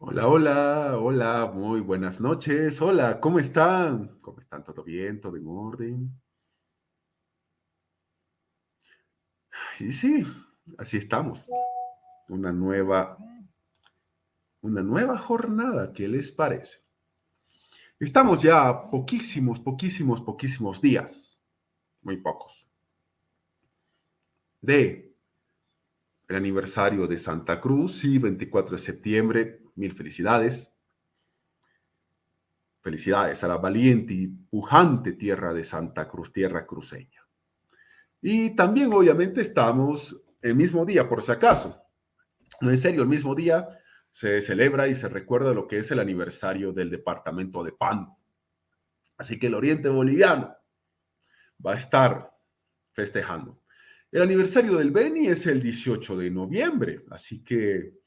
Hola, hola, hola, muy buenas noches. Hola, ¿cómo están? ¿Cómo están? ¿Todo bien? ¿Todo en orden? Y sí, así estamos. Una nueva, una nueva jornada. ¿Qué les parece? Estamos ya a poquísimos días, muy pocos, de el aniversario de Santa Cruz. Sí, 24 de septiembre. Mil felicidades. Felicidades a la valiente y pujante tierra de Santa Cruz, tierra cruceña. Y también, obviamente, estamos el mismo día, por si acaso. No, en serio, el mismo día se celebra y se recuerda lo que es el aniversario del departamento de Pando. Así que el oriente boliviano va a estar festejando. El aniversario del Beni es el 18 de noviembre, así que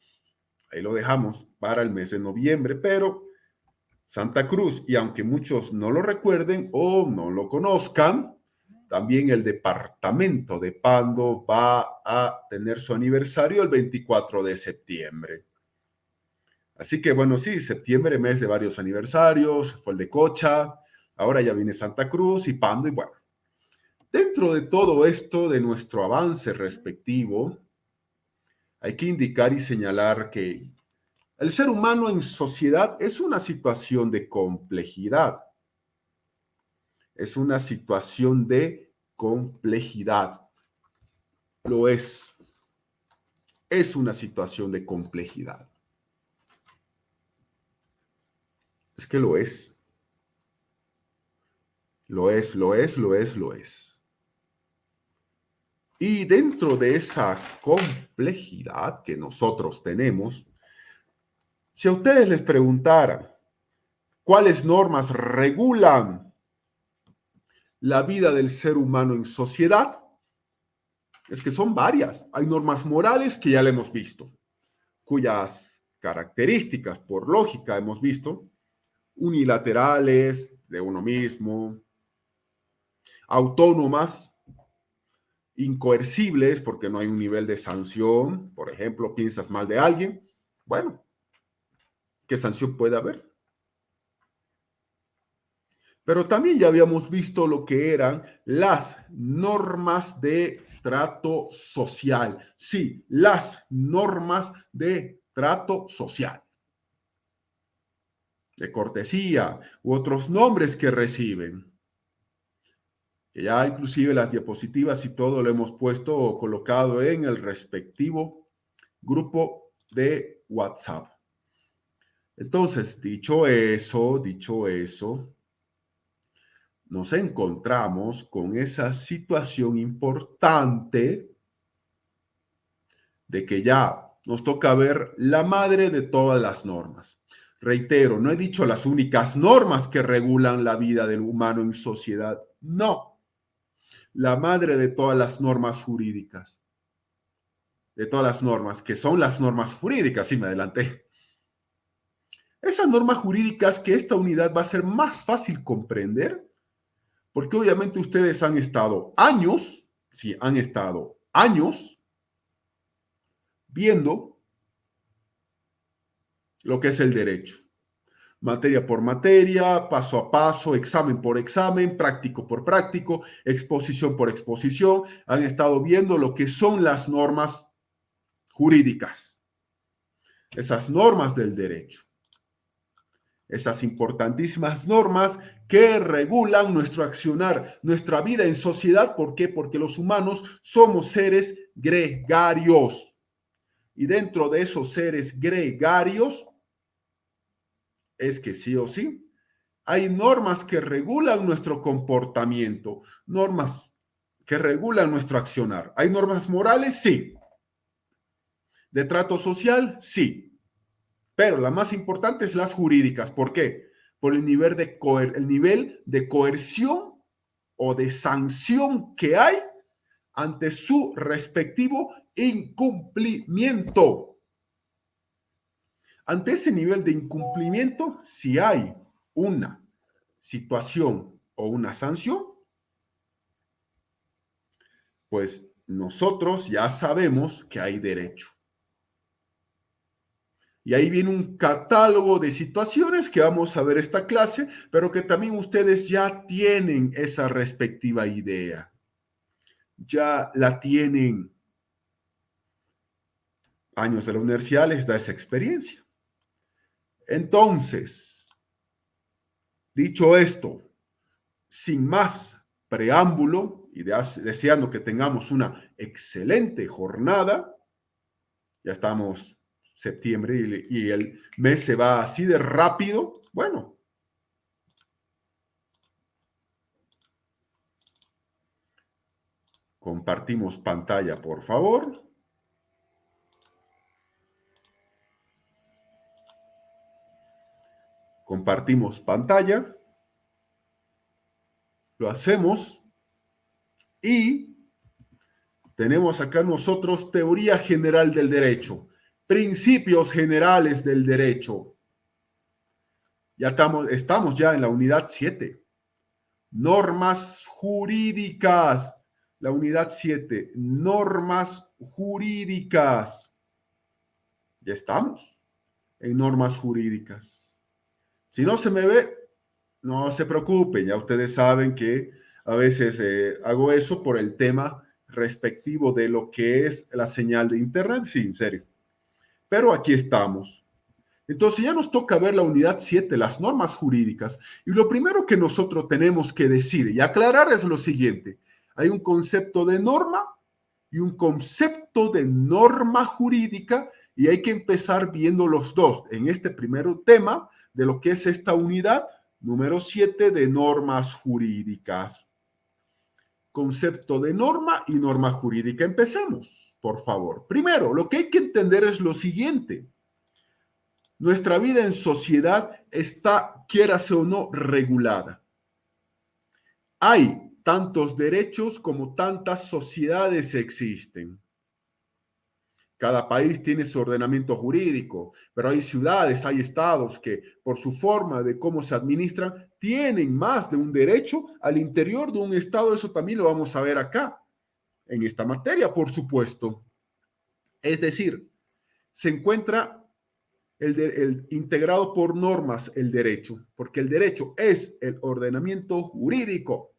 ahí lo dejamos para el mes de noviembre, pero Santa Cruz, y aunque muchos no lo recuerden o no lo conozcan, también el departamento de Pando va a tener su aniversario el 24 de septiembre. Así que bueno, sí, septiembre, mes de varios aniversarios, fue el de Cocha, ahora ya viene Santa Cruz y Pando, y bueno, dentro de todo esto, de nuestro avance respectivo, hay que indicar y señalar que el ser humano en sociedad es una situación de complejidad, es una situación de complejidad, lo es una situación de complejidad, es que lo es. Y dentro de esa complejidad que nosotros tenemos, si a ustedes les preguntaran cuáles normas regulan la vida del ser humano en sociedad, es que son varias. Hay normas morales que ya le hemos visto, cuyas características, por lógica, hemos visto, unilaterales, de uno mismo, autónomas, incoercibles, porque no hay un nivel de sanción. Por ejemplo, piensas mal de alguien, bueno, ¿qué sanción puede haber? Pero también ya habíamos visto lo que eran las normas de trato social. Sí, las normas de trato social, de cortesía u otros nombres que reciben. Que ya inclusive las diapositivas y todo lo hemos puesto o colocado en el respectivo grupo de WhatsApp. Entonces, dicho eso, nos encontramos con esa situación importante de que ya nos toca ver la madre de todas las normas. Reitero, no he dicho las únicas normas que regulan la vida del humano en sociedad, no, la madre de todas las normas jurídicas, de todas las normas, que son las normas jurídicas, sí me adelanté. Esas normas jurídicas que esta unidad va a ser más fácil comprender, porque obviamente ustedes han estado años, sí, han estado años viendo lo que es el derecho. Materia por materia, paso a paso, examen por examen, práctico por práctico, exposición por exposición, han estado viendo lo que son las normas jurídicas, esas normas del derecho, esas importantísimas normas que regulan nuestro accionar, nuestra vida en sociedad. ¿Por qué? Porque los humanos somos seres gregarios. Y dentro de esos seres gregarios es que sí o sí hay normas que regulan nuestro comportamiento, normas que regulan nuestro accionar. ¿Hay normas morales? Sí. ¿De trato social? Sí. Pero la más importante es las jurídicas. ¿Por qué? Por el nivel de coerción o de sanción que hay ante su respectivo incumplimiento. Ante ese nivel de incumplimiento, si hay una situación o una sanción, pues nosotros ya sabemos que hay derecho. Y ahí viene un catálogo de situaciones que vamos a ver esta clase, pero que también ustedes ya tienen esa respectiva idea. Ya la tienen. Años de la universidad les da esa experiencia. Entonces, dicho esto, sin más preámbulo y deseando que tengamos una excelente jornada, ya estamos septiembre y el mes se va así de rápido. Bueno, compartimos pantalla, por favor. Compartimos pantalla. Lo hacemos y tenemos acá nosotros teoría general del derecho, principios generales del derecho. Ya estamos ya en la unidad 7. Normas jurídicas. La unidad 7. Normas jurídicas. Ya estamos en normas jurídicas. Si no se me ve, no se preocupen. Ya ustedes saben que a veces hago eso por el tema respectivo de lo que es la señal de Internet. Sí, en serio. Pero aquí estamos. Entonces ya nos toca ver la unidad 7, las normas jurídicas. Y lo primero que nosotros tenemos que decir y aclarar es lo siguiente. Hay un concepto de norma y un concepto de norma jurídica y hay que empezar viendo los dos en este primer tema de lo que es esta unidad número 7 de normas jurídicas. Concepto de norma y norma jurídica. Empecemos, por favor. Primero, lo que hay que entender es lo siguiente. Nuestra vida en sociedad está, quiérase o no, regulada. Hay tantos derechos como tantas sociedades existen. Cada país tiene su ordenamiento jurídico, pero hay ciudades, hay estados que por su forma de cómo se administran tienen más de un derecho al interior de un estado. Eso también lo vamos a ver acá, en esta materia, por supuesto. Es decir, se encuentra el integrado por normas el derecho, porque el derecho es el ordenamiento jurídico,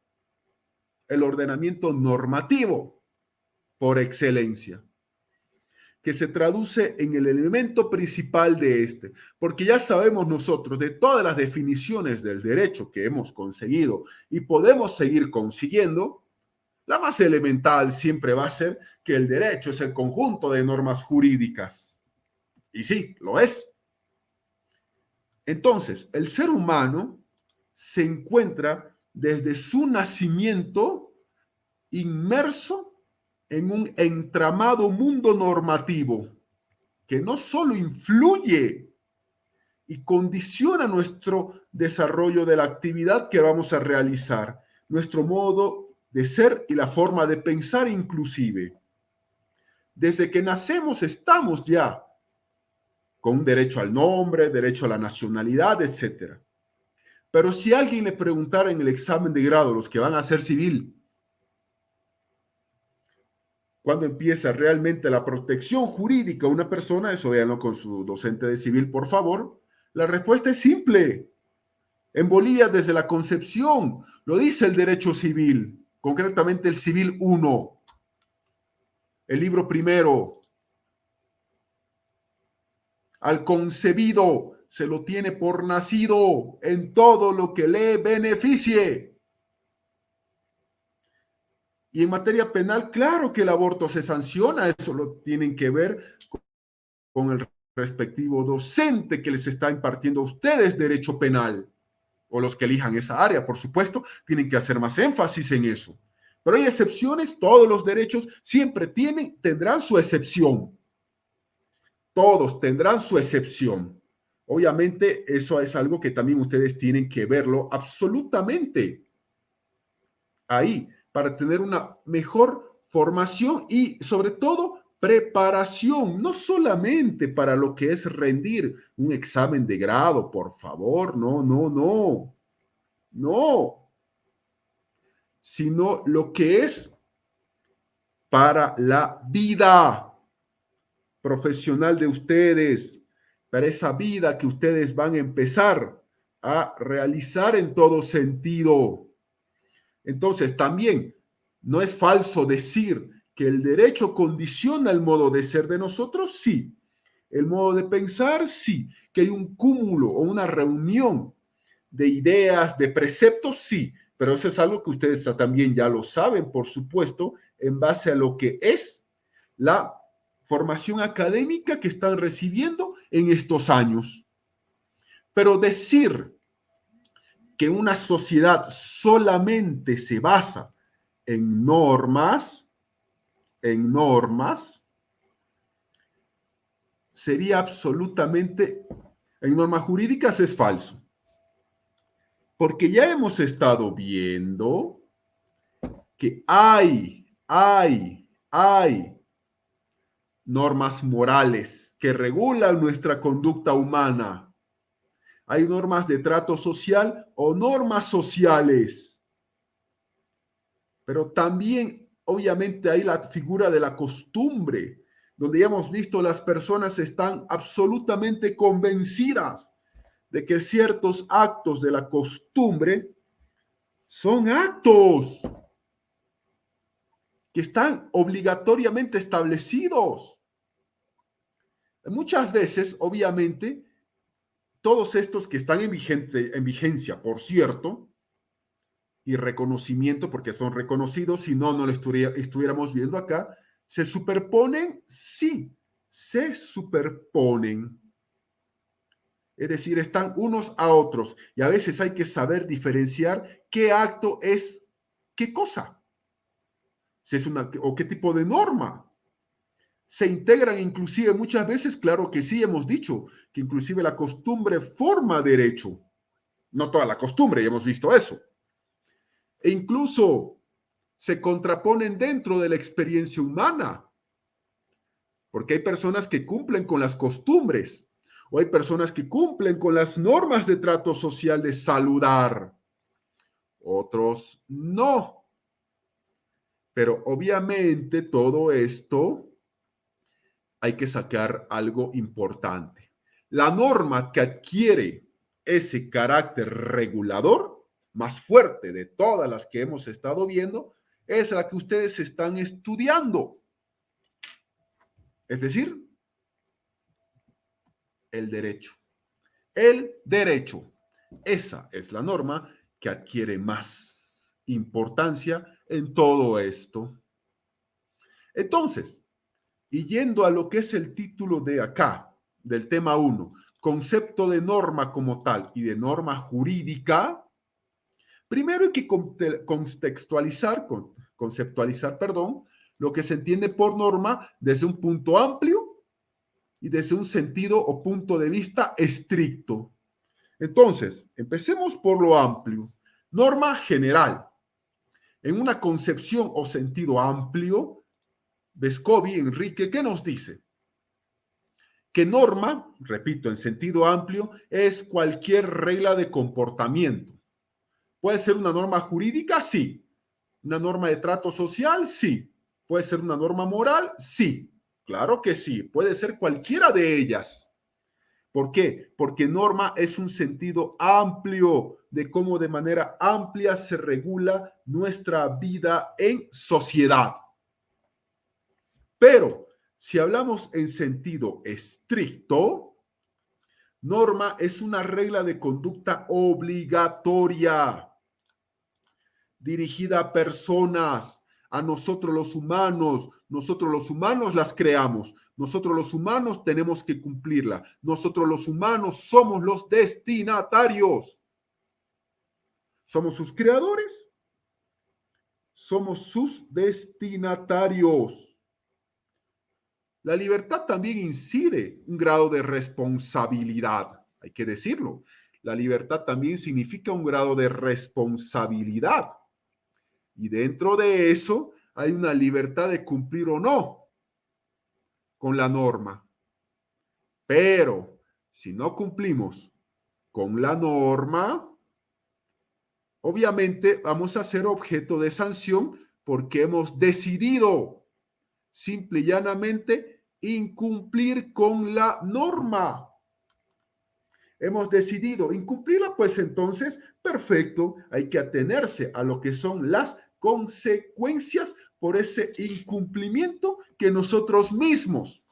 el ordenamiento normativo por excelencia, que se traduce en el elemento principal de este, porque ya sabemos nosotros de todas las definiciones del derecho que hemos conseguido y podemos seguir consiguiendo, la más elemental siempre va a ser que el derecho es el conjunto de normas jurídicas. Y sí, lo es. Entonces, el ser humano se encuentra desde su nacimiento inmerso en un entramado mundo normativo que no solo influye y condiciona nuestro desarrollo de la actividad que vamos a realizar, nuestro modo de ser y la forma de pensar inclusive. Desde que nacemos estamos ya con derecho al nombre, derecho a la nacionalidad, etcétera. Pero si alguien le preguntara en el examen de grado, los que van a hacer civil, ¿cuándo empieza realmente la protección jurídica a una persona? Eso véanlo con su docente de civil, por favor. La respuesta es simple. En Bolivia, desde la concepción, lo dice el derecho civil, concretamente el Civil 1, el libro primero. Al concebido se lo tiene por nacido en todo lo que le beneficie. Y en materia penal, claro que el aborto se sanciona, eso lo tienen que ver con el respectivo docente que les está impartiendo a ustedes derecho penal, o los que elijan esa área, por supuesto, tienen que hacer más énfasis en eso. Pero hay excepciones, todos los derechos siempre tendrán su excepción. Todos tendrán su excepción. Obviamente, eso es algo que también ustedes tienen que verlo absolutamente ahí para tener una mejor formación y sobre todo preparación, no solamente para lo que es rendir un examen de grado, por favor, no, sino lo que es para la vida profesional de ustedes, para esa vida que ustedes van a empezar a realizar en todo sentido. Entonces, también no es falso decir que el derecho condiciona el modo de ser de nosotros, sí. El modo de pensar, sí. Que hay un cúmulo o una reunión de ideas, de preceptos, sí. Pero eso es algo que ustedes también ya lo saben, por supuesto, en base a lo que es la formación académica que están recibiendo en estos años. Pero decir que una sociedad solamente se basa en normas, sería absolutamente, en normas jurídicas es falso. Porque ya hemos estado viendo que hay normas morales que regulan nuestra conducta humana. Hay normas de trato social o normas sociales. Pero también, obviamente, hay la figura de la costumbre, donde ya hemos visto las personas están absolutamente convencidas de que ciertos actos de la costumbre son actos que están obligatoriamente establecidos. Muchas veces, obviamente, todos estos que están en vigencia, por cierto, y reconocimiento, porque son reconocidos, si no, no lo estuviéramos viendo acá, se superponen, sí, se superponen. Es decir, están unos a otros y a veces hay que saber diferenciar qué acto es qué cosa, si es una o qué tipo de norma. Se integran inclusive muchas veces, claro que sí, hemos dicho que inclusive la costumbre forma derecho. No toda la costumbre, ya hemos visto eso. E incluso se contraponen dentro de la experiencia humana, porque hay personas que cumplen con las costumbres o hay personas que cumplen con las normas de trato social de saludar, otros no. Pero obviamente todo esto hay que sacar algo importante. La norma que adquiere ese carácter regulador, más fuerte de todas las que hemos estado viendo, es la que ustedes están estudiando. Es decir, el derecho. El derecho. Esa es la norma que adquiere más importancia en todo esto. Entonces, y yendo a lo que es el título de acá, del tema 1, concepto de norma como tal y de norma jurídica, primero hay que conceptualizar, lo que se entiende por norma desde un punto amplio y desde un sentido o punto de vista estricto. Entonces, empecemos por lo amplio. Norma general. En una concepción o sentido amplio, Vescovi, Enrique, ¿qué nos dice? Que norma, repito, en sentido amplio, es cualquier regla de comportamiento. ¿Puede ser una norma jurídica? Sí. ¿Una norma de trato social? Sí. ¿Puede ser una norma moral? Sí. Claro que sí. Puede ser cualquiera de ellas. ¿Por qué? Porque norma es un sentido amplio de cómo de manera amplia se regula nuestra vida en sociedad. Pero si hablamos en sentido estricto, norma es una regla de conducta obligatoria dirigida a personas, a nosotros los humanos. Nosotros los humanos las creamos. Nosotros los humanos tenemos que cumplirla. Nosotros los humanos somos los destinatarios. ¿Somos sus creadores? Somos sus destinatarios. La libertad también incide un grado de responsabilidad, hay que decirlo. La libertad también significa un grado de responsabilidad. Y dentro de eso hay una libertad de cumplir o no con la norma. Pero si no cumplimos con la norma, obviamente vamos a ser objeto de sanción porque hemos decidido simple y llanamente incumplir con la norma. hemos decidido incumplirla, pues entonces, perfecto, hay que atenerse a lo que son las consecuencias por ese incumplimiento que nosotros mismos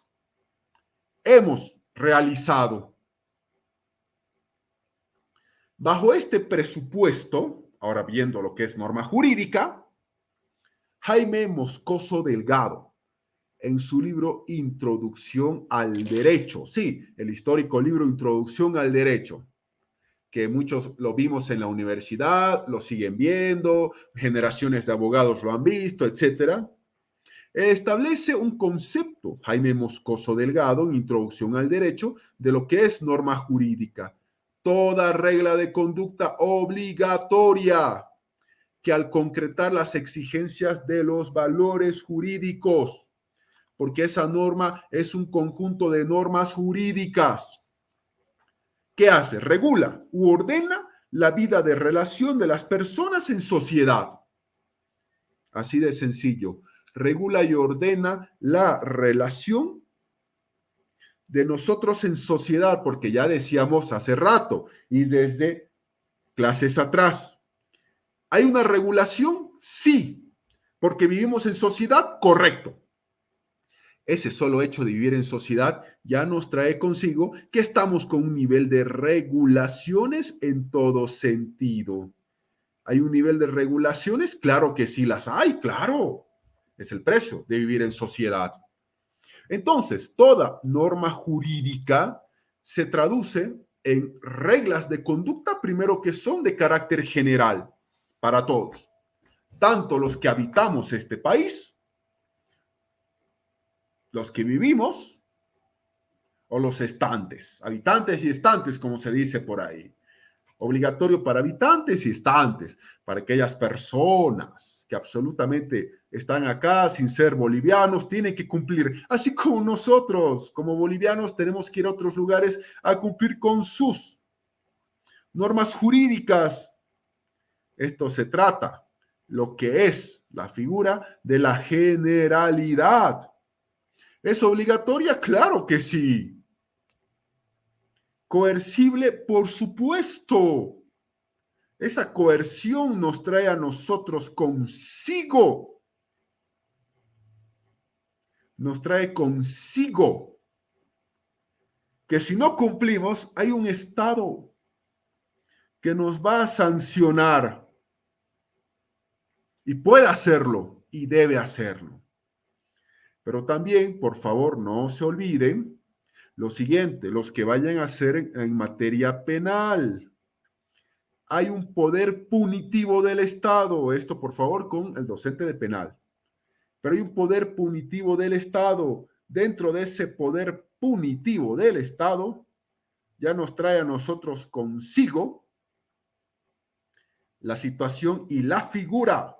hemos realizado. Bajo este presupuesto, ahora viendo lo que es norma jurídica, Jaime Moscoso Delgado, en su libro Introducción al Derecho, sí, el histórico libro Introducción al Derecho, que muchos lo vimos en la universidad, lo siguen viendo, generaciones de abogados lo han visto, etcétera. Establece un concepto, Jaime Moscoso Delgado, en Introducción al Derecho, de lo que es norma jurídica. Toda regla de conducta obligatoria que al concretar las exigencias de los valores jurídicos, porque esa norma es un conjunto de normas jurídicas. ¿Qué hace? Regula u ordena la vida de relación de las personas en sociedad. Así de sencillo. Regula y ordena la relación de nosotros en sociedad, porque ya decíamos hace rato y desde clases atrás. ¿Hay una regulación? Sí, porque vivimos en sociedad, correcto. Ese solo hecho de vivir en sociedad ya nos trae consigo que estamos con un nivel de regulaciones en todo sentido. ¿Hay un nivel de regulaciones? Claro que sí las hay, claro. Es el precio de vivir en sociedad. Entonces, toda norma jurídica se traduce en reglas de conducta, primero que son de carácter general para todos, tanto los que habitamos este país, los que vivimos, o los estantes, habitantes y estantes, como se dice por ahí. Obligatorio para habitantes y estantes, para aquellas personas que absolutamente están acá sin ser bolivianos, tienen que cumplir, así como nosotros, como bolivianos, tenemos que ir a otros lugares a cumplir con sus normas jurídicas. Esto se trata, lo que es la figura de la generalidad. ¿Es obligatoria? Claro que sí. Coercible, por supuesto. Esa coerción nos trae a nosotros consigo. Nos trae consigo que si no cumplimos, hay un Estado que nos va a sancionar y puede hacerlo y debe hacerlo. Pero también, por favor, no se olviden lo siguiente, los que vayan a hacer en materia penal. Hay un poder punitivo del Estado. Esto, por favor, con el docente de penal. Pero hay un poder punitivo del Estado. Dentro de ese poder punitivo del Estado, ya nos trae a nosotros consigo la situación y la figura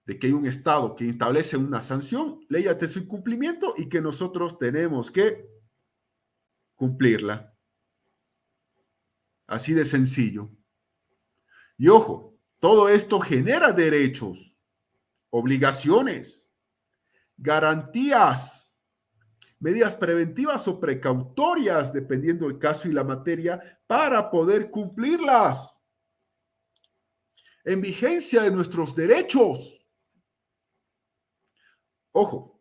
de que hay un Estado que establece una sanción, ley ante su incumplimiento y que nosotros tenemos que cumplirla. Así de sencillo. Y ojo, todo esto genera derechos, obligaciones, garantías, medidas preventivas o precautorias, dependiendo del caso y la materia, para poder cumplirlas. En vigencia de nuestros derechos. Ojo,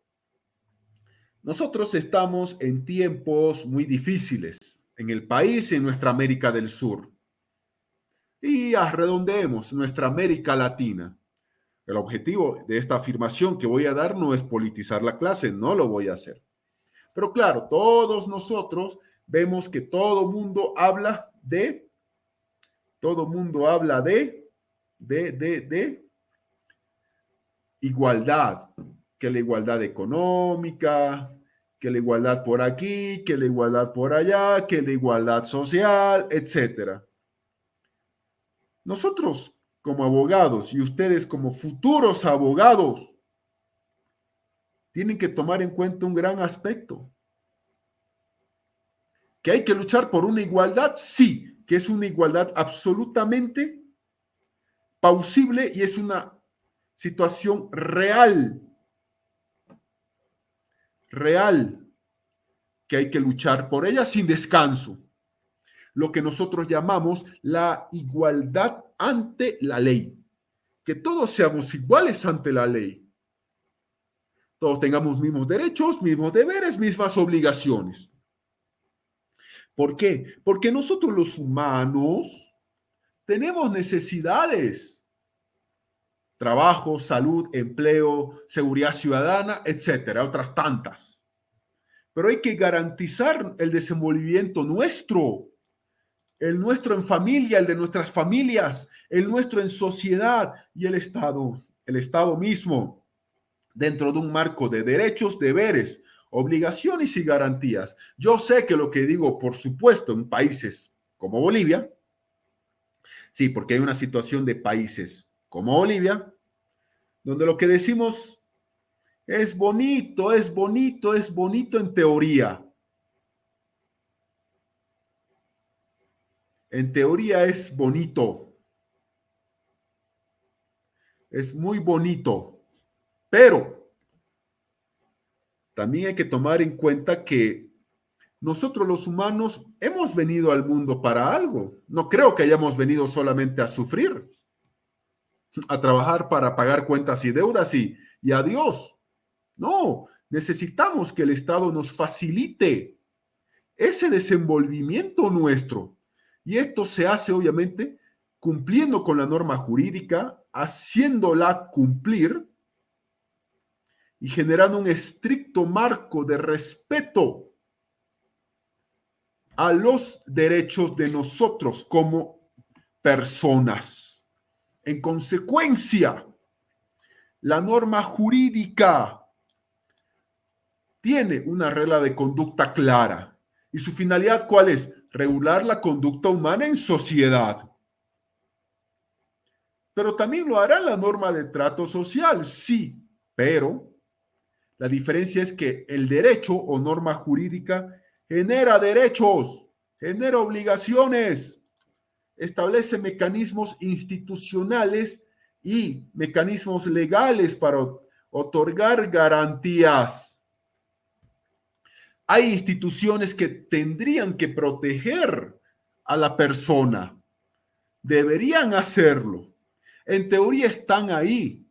nosotros estamos en tiempos muy difíciles en el país y en nuestra América del Sur. Y redondeemos nuestra América Latina. El objetivo de esta afirmación que voy a dar no es politizar la clase, no lo voy a hacer. Pero claro, todos nosotros vemos que todo mundo habla de igualdad, que la igualdad económica, que la igualdad por aquí, que la igualdad por allá, que la igualdad social, etcétera. Nosotros como abogados y ustedes como futuros abogados tienen que tomar en cuenta un gran aspecto. ¿Que hay que luchar por una igualdad? Sí, que es una igualdad absolutamente plausible y es una situación real, que hay que luchar por ella sin descanso. lo que nosotros llamamos la igualdad ante la ley. Que todos seamos iguales ante la ley. Todos tengamos mismos derechos, mismos deberes, mismas obligaciones. ¿Por qué? Porque nosotros los humanos tenemos necesidades. Trabajo, salud, empleo, seguridad ciudadana, etcétera, otras tantas. Pero hay que garantizar el desenvolvimiento nuestro, el nuestro en familia, el de nuestras familias, el nuestro en sociedad y el Estado mismo, dentro de un marco de derechos, deberes, obligaciones y garantías. Yo sé que lo que digo, por supuesto, en países como Bolivia, sí, porque hay una situación de países como Bolivia, donde lo que decimos es bonito, es bonito, es bonito en teoría. En teoría es bonito, es muy bonito, pero también hay que tomar en cuenta que nosotros los humanos hemos venido al mundo para algo. No creo que hayamos venido solamente a sufrir, a trabajar para pagar cuentas y deudas y adiós. No, necesitamos que el Estado nos facilite ese desenvolvimiento nuestro. Y esto se hace, obviamente, cumpliendo con la norma jurídica, haciéndola cumplir y generando un estricto marco de respeto a los derechos de nosotros como personas. En consecuencia, la norma jurídica tiene una regla de conducta clara. ¿Y su finalidad cuál es? Regular la conducta humana en sociedad. Pero también lo hará la norma de trato social, sí, pero la diferencia es que el derecho o norma jurídica genera derechos, genera obligaciones, establece mecanismos institucionales y mecanismos legales para otorgar garantías. Hay instituciones que tendrían que proteger a la persona, deberían hacerlo. En teoría están ahí.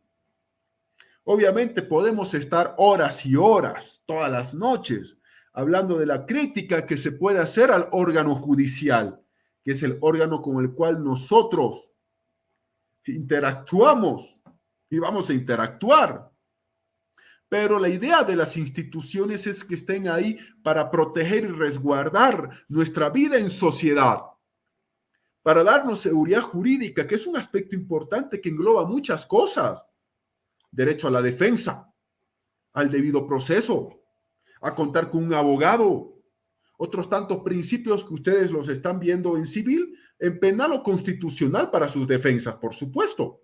Obviamente podemos estar horas y horas, todas las noches, hablando de la crítica que se puede hacer al órgano judicial, que es el órgano con el cual nosotros interactuamos y vamos a interactuar. Pero la idea de las instituciones es que estén ahí para proteger y resguardar nuestra vida en sociedad, para darnos seguridad jurídica, que es un aspecto importante que engloba muchas cosas. Derecho a la defensa, al debido proceso, a contar con un abogado, otros tantos principios que ustedes los están viendo en civil, en penal o constitucional para sus defensas, por supuesto.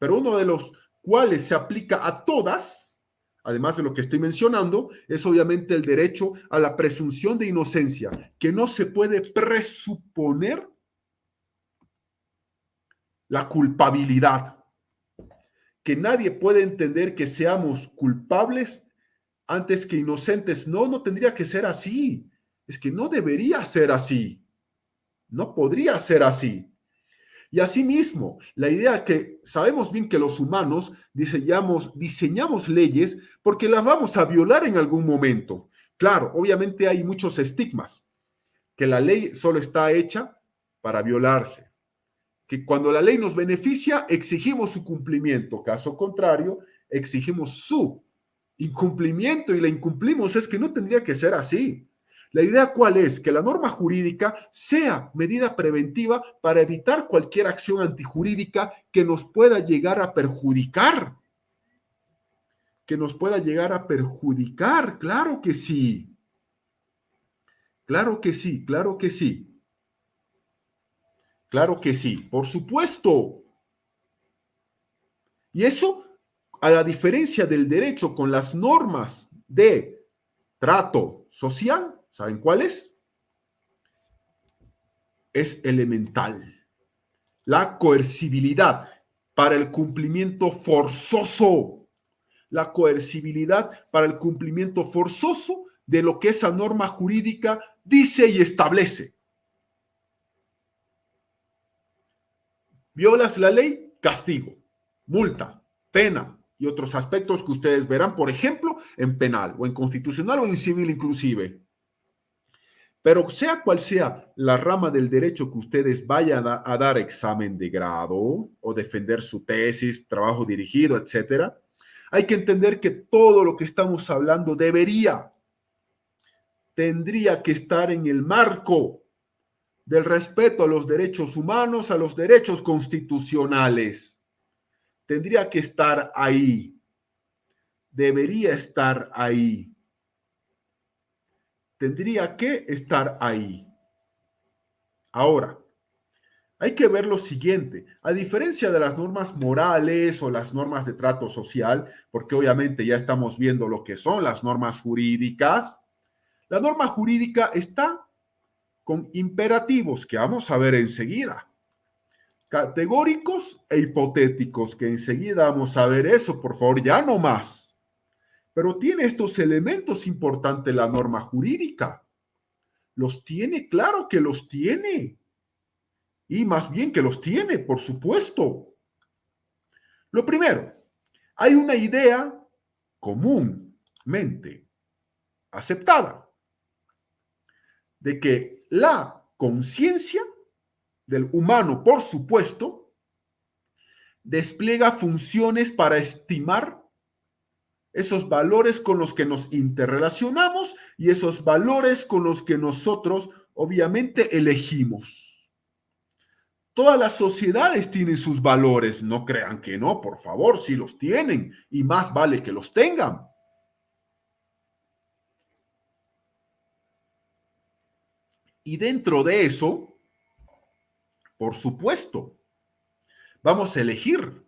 Pero uno de los cuales se aplica a todas, además de lo que estoy mencionando, es obviamente el derecho a la presunción de inocencia, que no se puede presuponer la culpabilidad, que nadie puede entender que seamos culpables antes que inocentes. No, no tendría que ser así. Es que no debería ser así. No podría ser así. Y asimismo, la idea que sabemos bien que los humanos diseñamos leyes porque las vamos a violar en algún momento. Claro, obviamente hay muchos estigmas, que la ley solo está hecha para violarse, que cuando la ley nos beneficia, exigimos su cumplimiento. Caso contrario, exigimos su incumplimiento y la incumplimos. Es que no tendría que ser así. La idea cuál es? Que la norma jurídica sea medida preventiva para evitar cualquier acción antijurídica que nos pueda llegar a perjudicar. Que nos pueda llegar a perjudicar, claro que sí. Claro que sí, claro que sí. Claro que sí, por supuesto. Y eso, a la diferencia del derecho con las normas de trato social, ¿saben cuál es? Es elemental. La coercibilidad para el cumplimiento forzoso. La coercibilidad para el cumplimiento forzoso de lo que esa norma jurídica dice y establece. Violas la ley, castigo, multa, pena y otros aspectos que ustedes verán, por ejemplo, en penal o en constitucional o en civil inclusive. Pero sea cual sea la rama del derecho que ustedes vayan a dar examen de grado o defender su tesis, trabajo dirigido, etcétera, hay que entender que todo lo que estamos hablando tendría que estar en el marco del respeto a los derechos humanos, a los derechos constitucionales. Tendría que estar ahí. Debería estar ahí. Tendría que estar ahí. Ahora, hay que ver lo siguiente, a diferencia de las normas morales o las normas de trato social, porque obviamente ya estamos viendo lo que son las normas jurídicas, la norma jurídica está con imperativos que vamos a ver enseguida, categóricos e hipotéticos, que enseguida vamos a ver eso, por favor, ya no más. Pero tiene estos elementos importantes la norma jurídica. ¿Los tiene? Claro que los tiene. Y más bien que los tiene, por supuesto. Lo primero, hay una idea comúnmente aceptada de que la conciencia del humano, por supuesto, despliega funciones para estimar esos valores con los que nos interrelacionamos y esos valores con los que nosotros obviamente elegimos. Todas las sociedades tienen sus valores, no crean que no, por favor, sí los tienen y más vale que los tengan. Y dentro de eso, por supuesto, vamos a elegir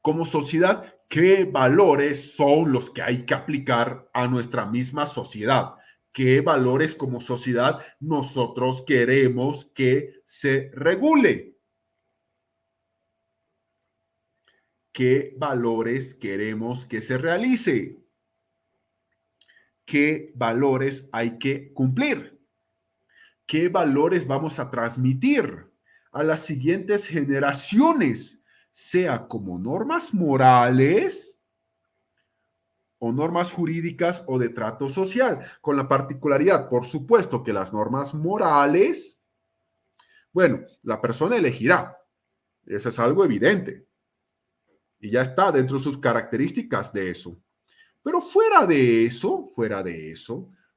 como sociedad qué valores son los que hay que aplicar a nuestra misma sociedad, qué valores como sociedad nosotros queremos que se regule, qué valores queremos que se realice, qué valores hay que cumplir, qué valores vamos a transmitir a las siguientes generaciones, sea como normas morales o normas jurídicas o de trato social, con la particularidad, por supuesto, que las normas morales, bueno, la persona elegirá, eso es algo evidente, y ya está dentro de sus características de eso. Pero fuera de eso,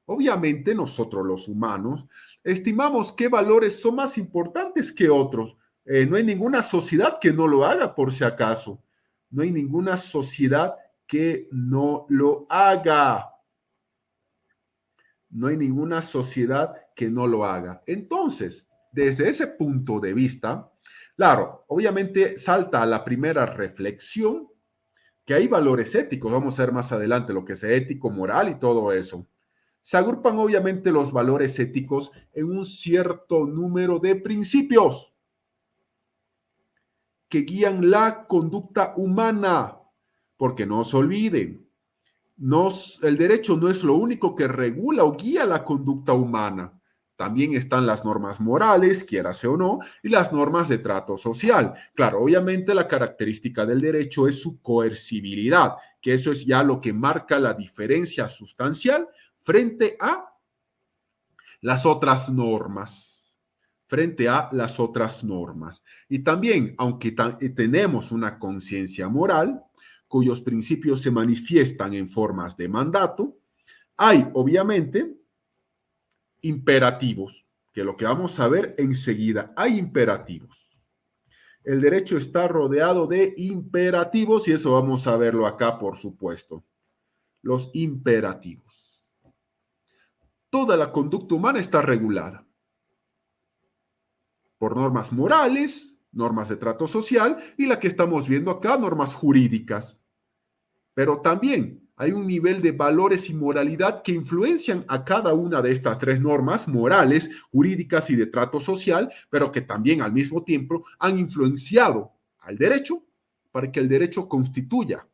obviamente nosotros los humanos estimamos qué valores son más importantes que otros. No hay ninguna sociedad que no lo haga, por si acaso. No hay ninguna sociedad que no lo haga. No hay ninguna sociedad que no lo haga. Entonces, desde ese punto de vista, claro, obviamente salta a la primera reflexión que hay valores éticos, vamos a ver más adelante lo que es ético, moral y todo eso. Se agrupan obviamente los valores éticos en un cierto número de principios que guían la conducta humana, porque no se olviden, el derecho no es lo único que regula o guía la conducta humana. También están las normas morales, quiérase o no, y las normas de trato social. Claro, obviamente la característica del derecho es su coercibilidad, que eso es ya lo que marca la diferencia sustancial frente a las otras normas. Frente a las otras normas. Y también, aunque tenemos una conciencia moral, cuyos principios se manifiestan en formas de mandato, hay obviamente imperativos, que lo que vamos a ver enseguida, hay imperativos. El derecho está rodeado de imperativos y eso vamos a verlo acá, por supuesto. Los imperativos. Toda la conducta humana está regulada por normas morales, normas de trato social y la que estamos viendo acá, normas jurídicas. Pero también hay un nivel de valores y moralidad que influencian a cada una de estas tres normas morales, jurídicas y de trato social, pero que también al mismo tiempo han influenciado al derecho para que el derecho constituya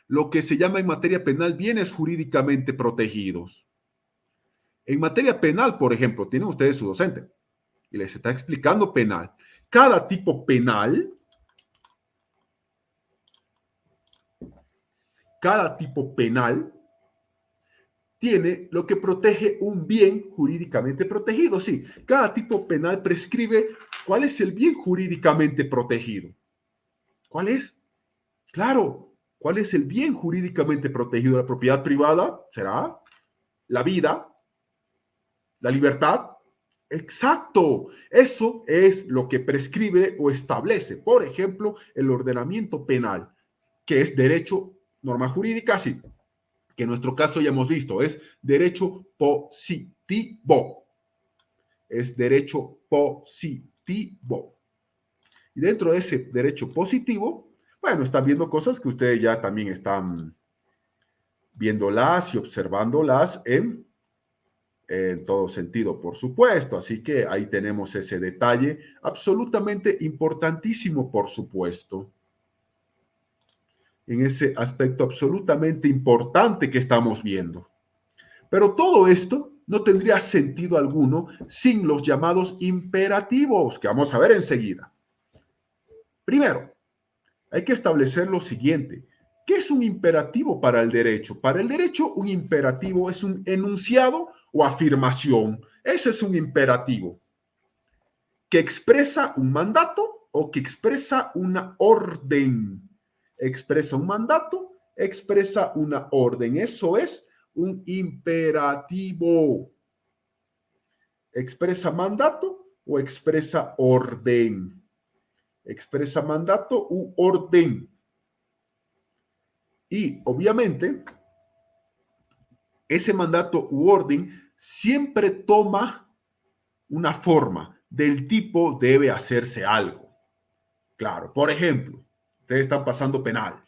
lo que se llama en materia penal bienes jurídicamente protegidos. En materia penal, por ejemplo, tienen ustedes su docente y les está explicando penal. Cada tipo penal, tiene lo que protege un bien jurídicamente protegido. Sí, cada tipo penal prescribe cuál es el bien jurídicamente protegido. ¿Cuál es? Claro, ¿cuál es el bien jurídicamente protegido? La propiedad privada será la vida, la libertad. Exacto, eso es lo que prescribe o establece, por ejemplo, el ordenamiento penal, que es derecho, norma jurídica, sí, que en nuestro caso ya hemos visto, es derecho positivo. Es derecho positivo. Y dentro de ese derecho positivo, bueno, están viendo cosas que ustedes ya también están viéndolas y observándolas en todo sentido, por supuesto. Así que ahí tenemos ese detalle absolutamente importantísimo, por supuesto. En ese aspecto absolutamente importante que estamos viendo. Pero todo esto no tendría sentido alguno sin los llamados imperativos, que vamos a ver enseguida. Primero, hay que establecer lo siguiente. ¿Qué es un imperativo para el derecho? Para el derecho, un imperativo es un enunciado o afirmación. Ese es un imperativo que expresa un mandato o que expresa una orden. Expresa un mandato, expresa una orden. Eso es un imperativo. Expresa mandato o expresa orden. Expresa mandato u orden. Y obviamente, ese mandato u orden siempre toma una forma del tipo debe hacerse algo. Claro, por ejemplo, ustedes están pasando penal.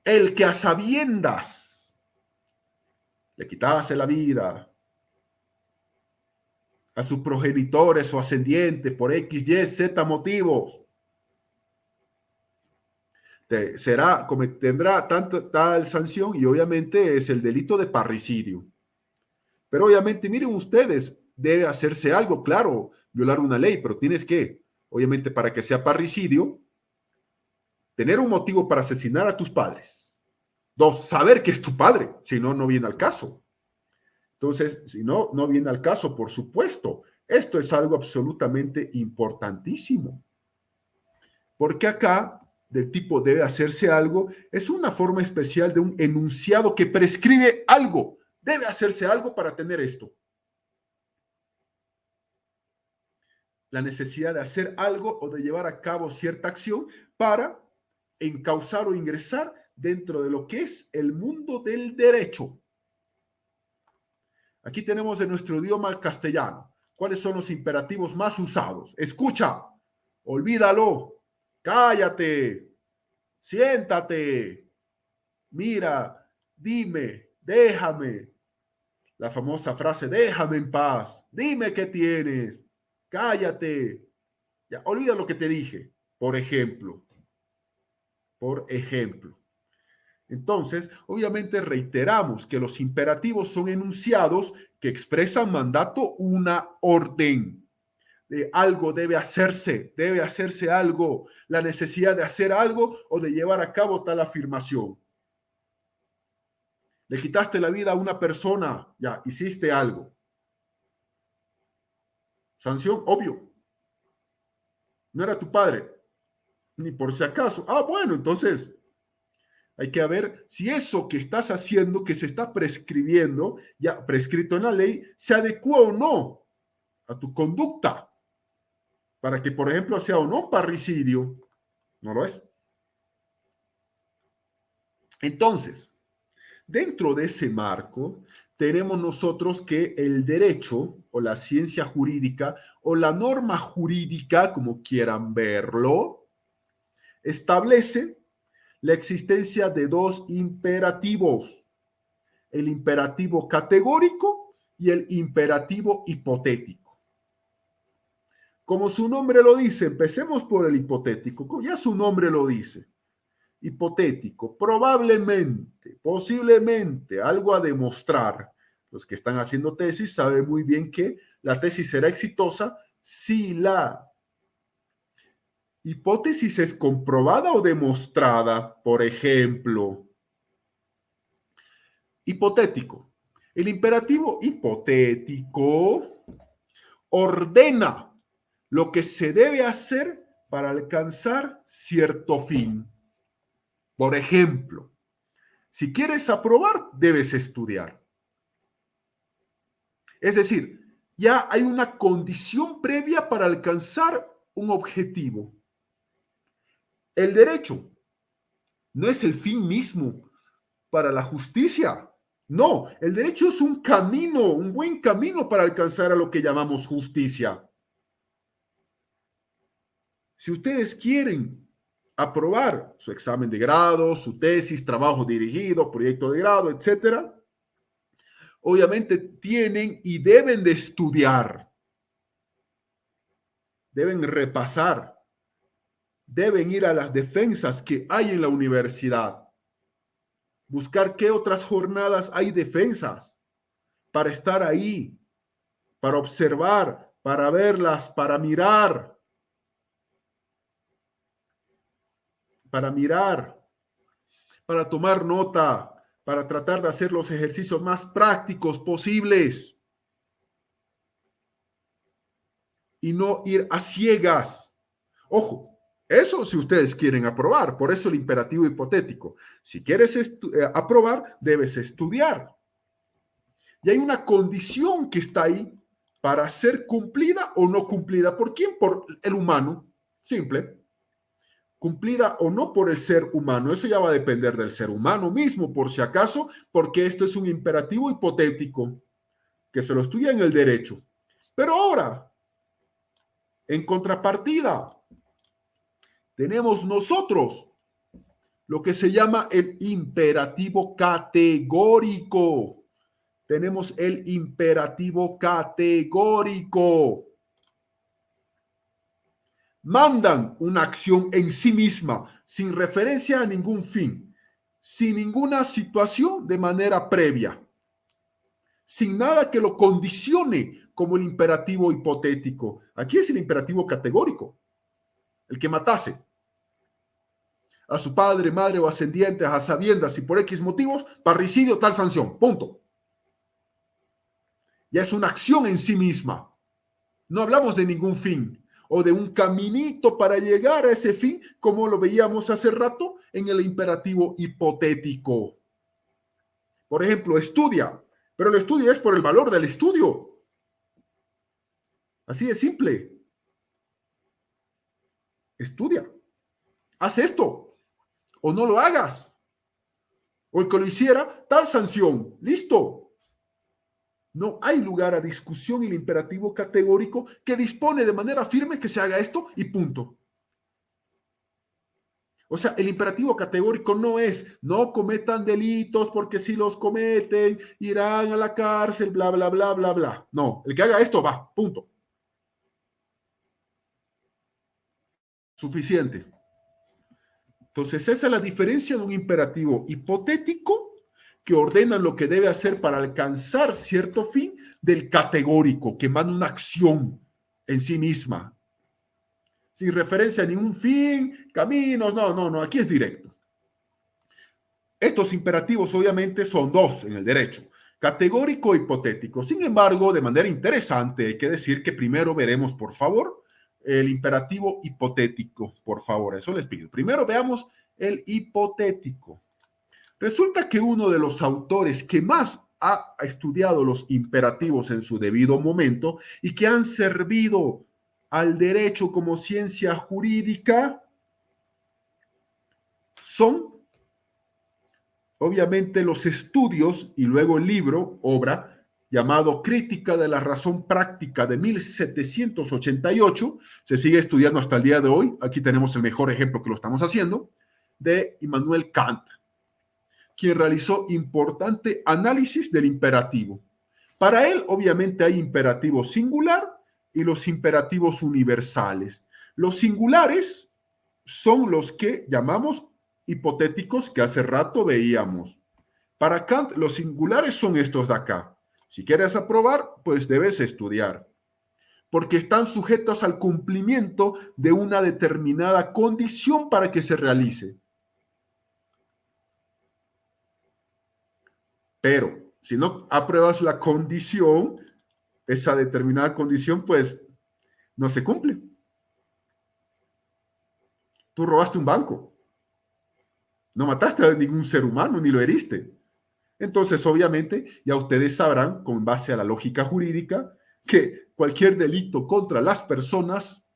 El que a sabiendas le quitase la vida a sus progenitores o ascendientes por X, Y, Z motivos, tendrá tal sanción y obviamente es el delito de parricidio. Pero obviamente, miren ustedes, debe hacerse algo, claro, violar una ley, pero tienes que, obviamente, para que sea parricidio, tener un motivo para asesinar a tus padres. Dos, saber que es tu padre, si no, no viene al caso. Entonces, si no, no viene al caso, por supuesto. Esto es algo absolutamente importantísimo. Porque acá, del tipo debe hacerse algo, es una forma especial de un enunciado que prescribe algo. Debe hacerse algo para tener esto. La necesidad de hacer algo o de llevar a cabo cierta acción para encauzar o ingresar dentro de lo que es el mundo del derecho. Aquí tenemos en nuestro idioma castellano cuáles son los imperativos más usados. Escucha, olvídalo, cállate, siéntate, mira, dime, déjame. La famosa frase, déjame en paz, dime qué tienes, cállate. Ya, olvida lo que te dije, por ejemplo. Por ejemplo. Entonces, obviamente reiteramos que los imperativos son enunciados que expresan mandato, una orden. De algo debe hacerse algo, la necesidad de hacer algo o de llevar a cabo tal afirmación. Le quitaste la vida a una persona, ya, hiciste algo. Sanción, obvio. No era tu padre, ni por si acaso. Ah, bueno, entonces hay que ver si eso que estás haciendo, que se está prescribiendo, ya prescrito en la ley, se adecua o no a tu conducta. Para que, por ejemplo, sea o no parricidio. No lo es. Entonces, dentro de ese marco, tenemos nosotros que el derecho o la ciencia jurídica o la norma jurídica, como quieran verlo, establece la existencia de dos imperativos, el imperativo categórico y el imperativo hipotético. Como su nombre lo dice, empecemos por el hipotético, ya su nombre lo dice. Hipotético, probablemente, posiblemente, algo a demostrar. Los que están haciendo tesis saben muy bien que la tesis será exitosa si la hipótesis es comprobada o demostrada. Por ejemplo, hipotético. El imperativo hipotético ordena lo que se debe hacer para alcanzar cierto fin. Por ejemplo, si quieres aprobar, debes estudiar. Es decir, ya hay una condición previa para alcanzar un objetivo. El derecho no es el fin mismo para la justicia. No, el derecho es un camino, un buen camino para alcanzar a lo que llamamos justicia. Si ustedes quieren aprobar su examen de grado, su tesis, trabajo dirigido, proyecto de grado, etcétera, obviamente tienen y deben de estudiar, deben repasar, deben ir a las defensas que hay en la universidad, buscar qué otras jornadas hay defensas para estar ahí, para observar, para verlas, para mirar, para tomar nota, para tratar de hacer los ejercicios más prácticos posibles y no ir a ciegas. Ojo, eso si ustedes quieren aprobar, por eso el imperativo hipotético. Si quieres aprobar, debes estudiar. Y hay una condición que está ahí para ser cumplida o no cumplida. ¿Por quién? Por el humano. Simple. Cumplida o no por el ser humano. Eso ya va a depender del ser humano mismo, por si acaso, porque esto es un imperativo hipotético que se lo estudia en el derecho. Pero ahora, en contrapartida, tenemos nosotros lo que se llama el imperativo categórico. Tenemos el imperativo categórico. Mandan una acción en sí misma, sin referencia a ningún fin, sin ninguna situación de manera previa, sin nada que lo condicione como el imperativo hipotético. Aquí es el imperativo categórico, el que matase a su padre, madre o ascendientes a sabiendas y por X motivos, parricidio, tal sanción, punto. Ya es una acción en sí misma. No hablamos de ningún fin o de un caminito para llegar a ese fin, como lo veíamos hace rato en el imperativo hipotético. Por ejemplo, estudia, pero el estudio es por el valor del estudio. Así de simple. Estudia. Haz esto o no lo hagas. O el que lo hiciera, tal sanción. Listo. No hay lugar a discusión y el imperativo categórico que dispone de manera firme que se haga esto y punto. O sea, el imperativo categórico no es no cometan delitos porque si los cometen irán a la cárcel, bla, bla, bla, bla, bla. No, el que haga esto va, punto. Suficiente. Entonces, esa es la diferencia de un imperativo hipotético que ordena lo que debe hacer para alcanzar cierto fin del categórico, que manda una acción en sí misma, sin referencia a ningún fin, caminos, no, aquí es directo. Estos imperativos obviamente son dos en el derecho, categórico e hipotético. Sin embargo, de manera interesante, hay que decir que primero veremos, por favor, el imperativo hipotético, por favor, eso les pido. Primero veamos el hipotético. Resulta que uno de los autores que más ha estudiado los imperativos en su debido momento y que han servido al derecho como ciencia jurídica son, obviamente, los estudios y luego el libro, obra, llamado Crítica de la Razón Práctica de 1788, se sigue estudiando hasta el día de hoy, aquí tenemos el mejor ejemplo que lo estamos haciendo, de Immanuel Kant, quien realizó importante análisis del imperativo. Para él, obviamente, hay imperativo singular y los imperativos universales. Los singulares son los que llamamos hipotéticos que hace rato veíamos. Para Kant, los singulares son estos de acá. Si quieres aprobar, pues debes estudiar, porque están sujetos al cumplimiento de una determinada condición para que se realice. Pero si no apruebas la condición, esa determinada condición, pues no se cumple. Tú robaste un banco, no mataste a ningún ser humano, ni lo heriste. Entonces, obviamente, ya ustedes sabrán, con base a la lógica jurídica, que cualquier delito contra las personas,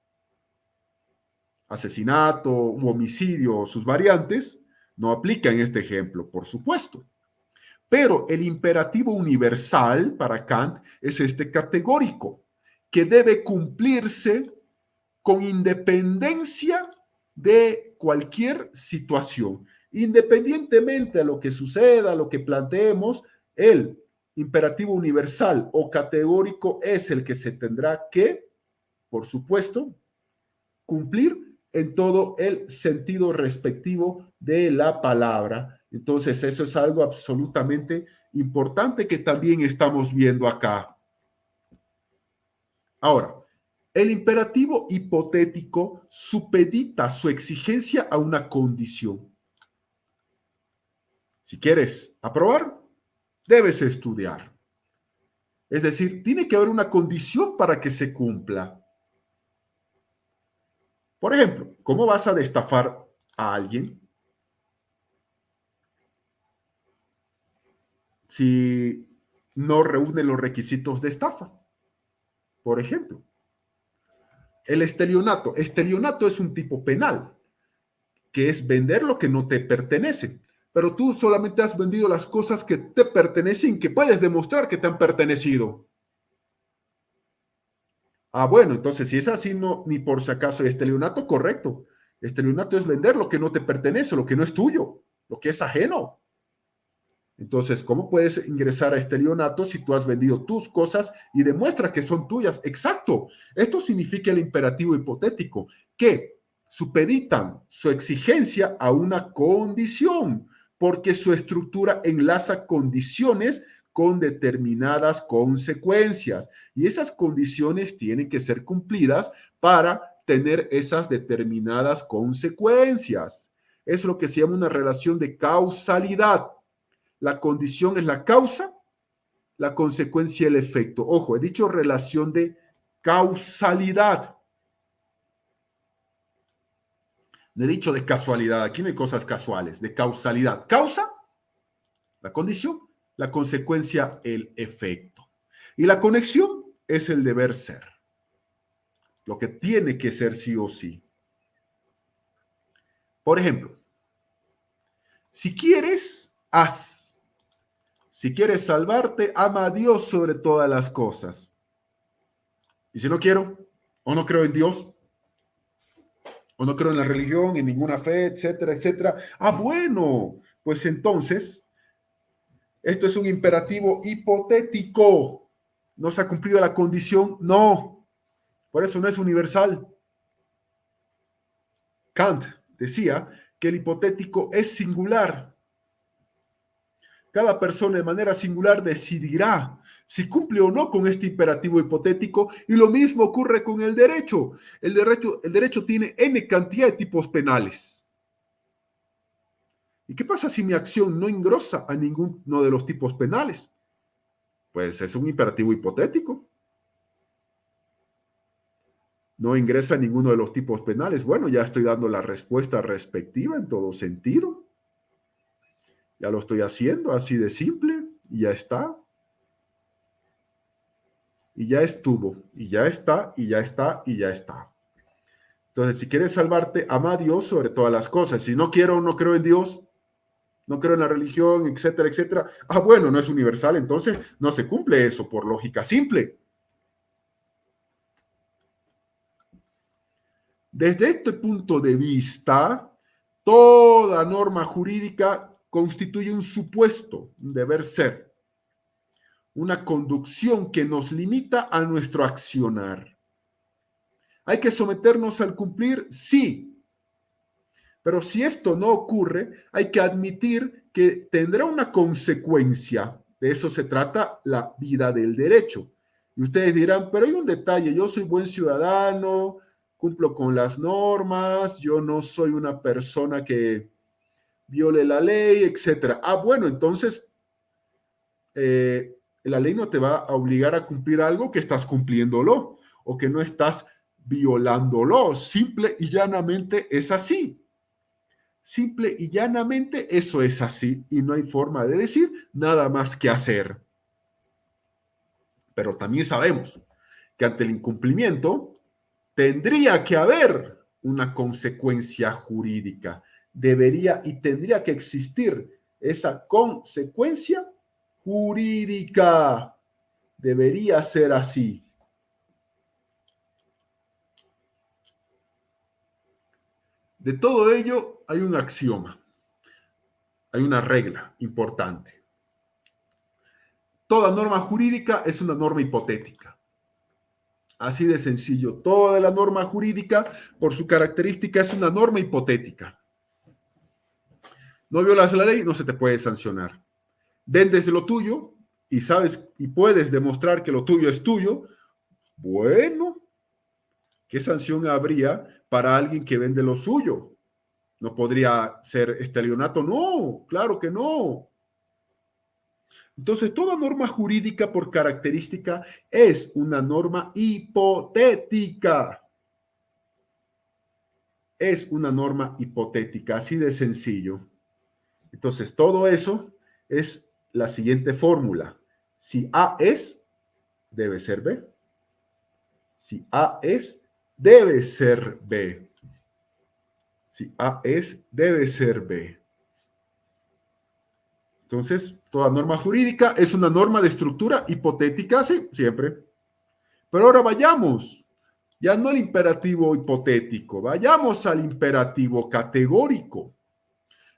asesinato u homicidio o sus variantes, no aplica en este ejemplo, por supuesto. Pero el imperativo universal para Kant es este categórico, que debe cumplirse con independencia de cualquier situación. Independientemente de lo que suceda, lo que planteemos, el imperativo universal o categórico es el que se tendrá que, por supuesto, cumplir en todo el sentido respectivo de la palabra. Entonces, eso es algo absolutamente importante que también estamos viendo acá. Ahora, el imperativo hipotético supedita su exigencia a una condición. Si quieres aprobar, debes estudiar. Es decir, tiene que haber una condición para que se cumpla. Por ejemplo, ¿cómo vas a destafar a alguien si no reúne los requisitos de estafa? Por ejemplo, el estelionato. Estelionato es un tipo penal, que es vender lo que no te pertenece. Pero tú solamente has vendido las cosas que te pertenecen, que puedes demostrar que te han pertenecido. Ah, bueno, entonces si es así, no, ni por si acaso estelionato, correcto. Estelionato es vender lo que no te pertenece, lo que no es tuyo, lo que es ajeno. Entonces, ¿cómo puedes ingresar a estelionato si tú has vendido tus cosas y demuestras que son tuyas? Exacto. Esto significa el imperativo hipotético, que supeditan su exigencia a una condición, porque su estructura enlaza condiciones con determinadas consecuencias. Y esas condiciones tienen que ser cumplidas para tener esas determinadas consecuencias. Es lo que se llama una relación de causalidad. La condición es la causa, la consecuencia el efecto. Ojo, he dicho relación de causalidad. No he dicho de casualidad. Aquí no hay cosas casuales, de causalidad. Causa, la condición, la consecuencia, el efecto. Y la conexión es el deber ser. Lo que tiene que ser sí o sí. Por ejemplo, si quieres, haz. Si quieres salvarte, ama a Dios sobre todas las cosas. Y si no quiero, o no creo en Dios, o no creo en la religión, en ninguna fe, etcétera, etcétera. Ah, bueno, pues entonces, esto es un imperativo hipotético. ¿No se ha cumplido la condición? No. Por eso no es universal. Kant decía que el hipotético es singular. Cada persona de manera singular decidirá si cumple o no con este imperativo hipotético, y lo mismo ocurre con el derecho. El derecho tiene N cantidad de tipos penales. ¿Y qué pasa si mi acción no engrosa a ninguno de los tipos penales? Pues es un imperativo hipotético. No ingresa a ninguno de los tipos penales. Bueno, ya estoy dando la respuesta respectiva en todo sentido. Ya lo estoy haciendo así de simple y ya está. Y ya estuvo, y ya está, y ya está, y ya está. Entonces, si quieres salvarte, ama a Dios sobre todas las cosas. Si no quiero, no creo en Dios, no creo en la religión, etcétera, etcétera. Ah, bueno, no es universal, entonces no se cumple eso por lógica simple. Desde este punto de vista, toda norma jurídica constituye un supuesto, un deber ser, una conducción que nos limita a nuestro accionar. ¿Hay que someternos al cumplir? Sí. Pero si esto no ocurre, hay que admitir que tendrá una consecuencia De eso se trata la vida del derecho. Y ustedes dirán, pero hay un detalle, yo soy buen ciudadano, cumplo con las normas, yo no soy una persona que viole la ley, etcétera. Ah, bueno, entonces la ley no te va a obligar a cumplir algo que estás cumpliéndolo o que no estás violándolo. Simple y llanamente es así. Simple y llanamente eso es así y no hay forma de decir nada más que hacer. Pero también sabemos que ante el incumplimiento tendría que haber una consecuencia jurídica. Debería y tendría que existir esa consecuencia jurídica. Debería ser así. De todo ello hay un axioma, hay una regla importante. Toda norma jurídica es una norma hipotética. Así de sencillo. Toda la norma jurídica, por su característica, es una norma hipotética. No violas la ley, no se te puede sancionar. Vendes lo tuyo y sabes y puedes demostrar que lo tuyo es tuyo. Bueno, ¿qué sanción habría para alguien que vende lo suyo? ¿No podría ser estelionato? No, claro que no. Entonces, toda norma jurídica por característica es una norma hipotética. Es una norma hipotética, así de sencillo. Entonces, todo eso es la siguiente fórmula. Si A es, debe ser B. Si A es, debe ser B. Si A es, debe ser B. Entonces, toda norma jurídica es una norma de estructura hipotética, sí, siempre. Pero ahora vayamos, ya no al imperativo hipotético, vayamos al imperativo categórico.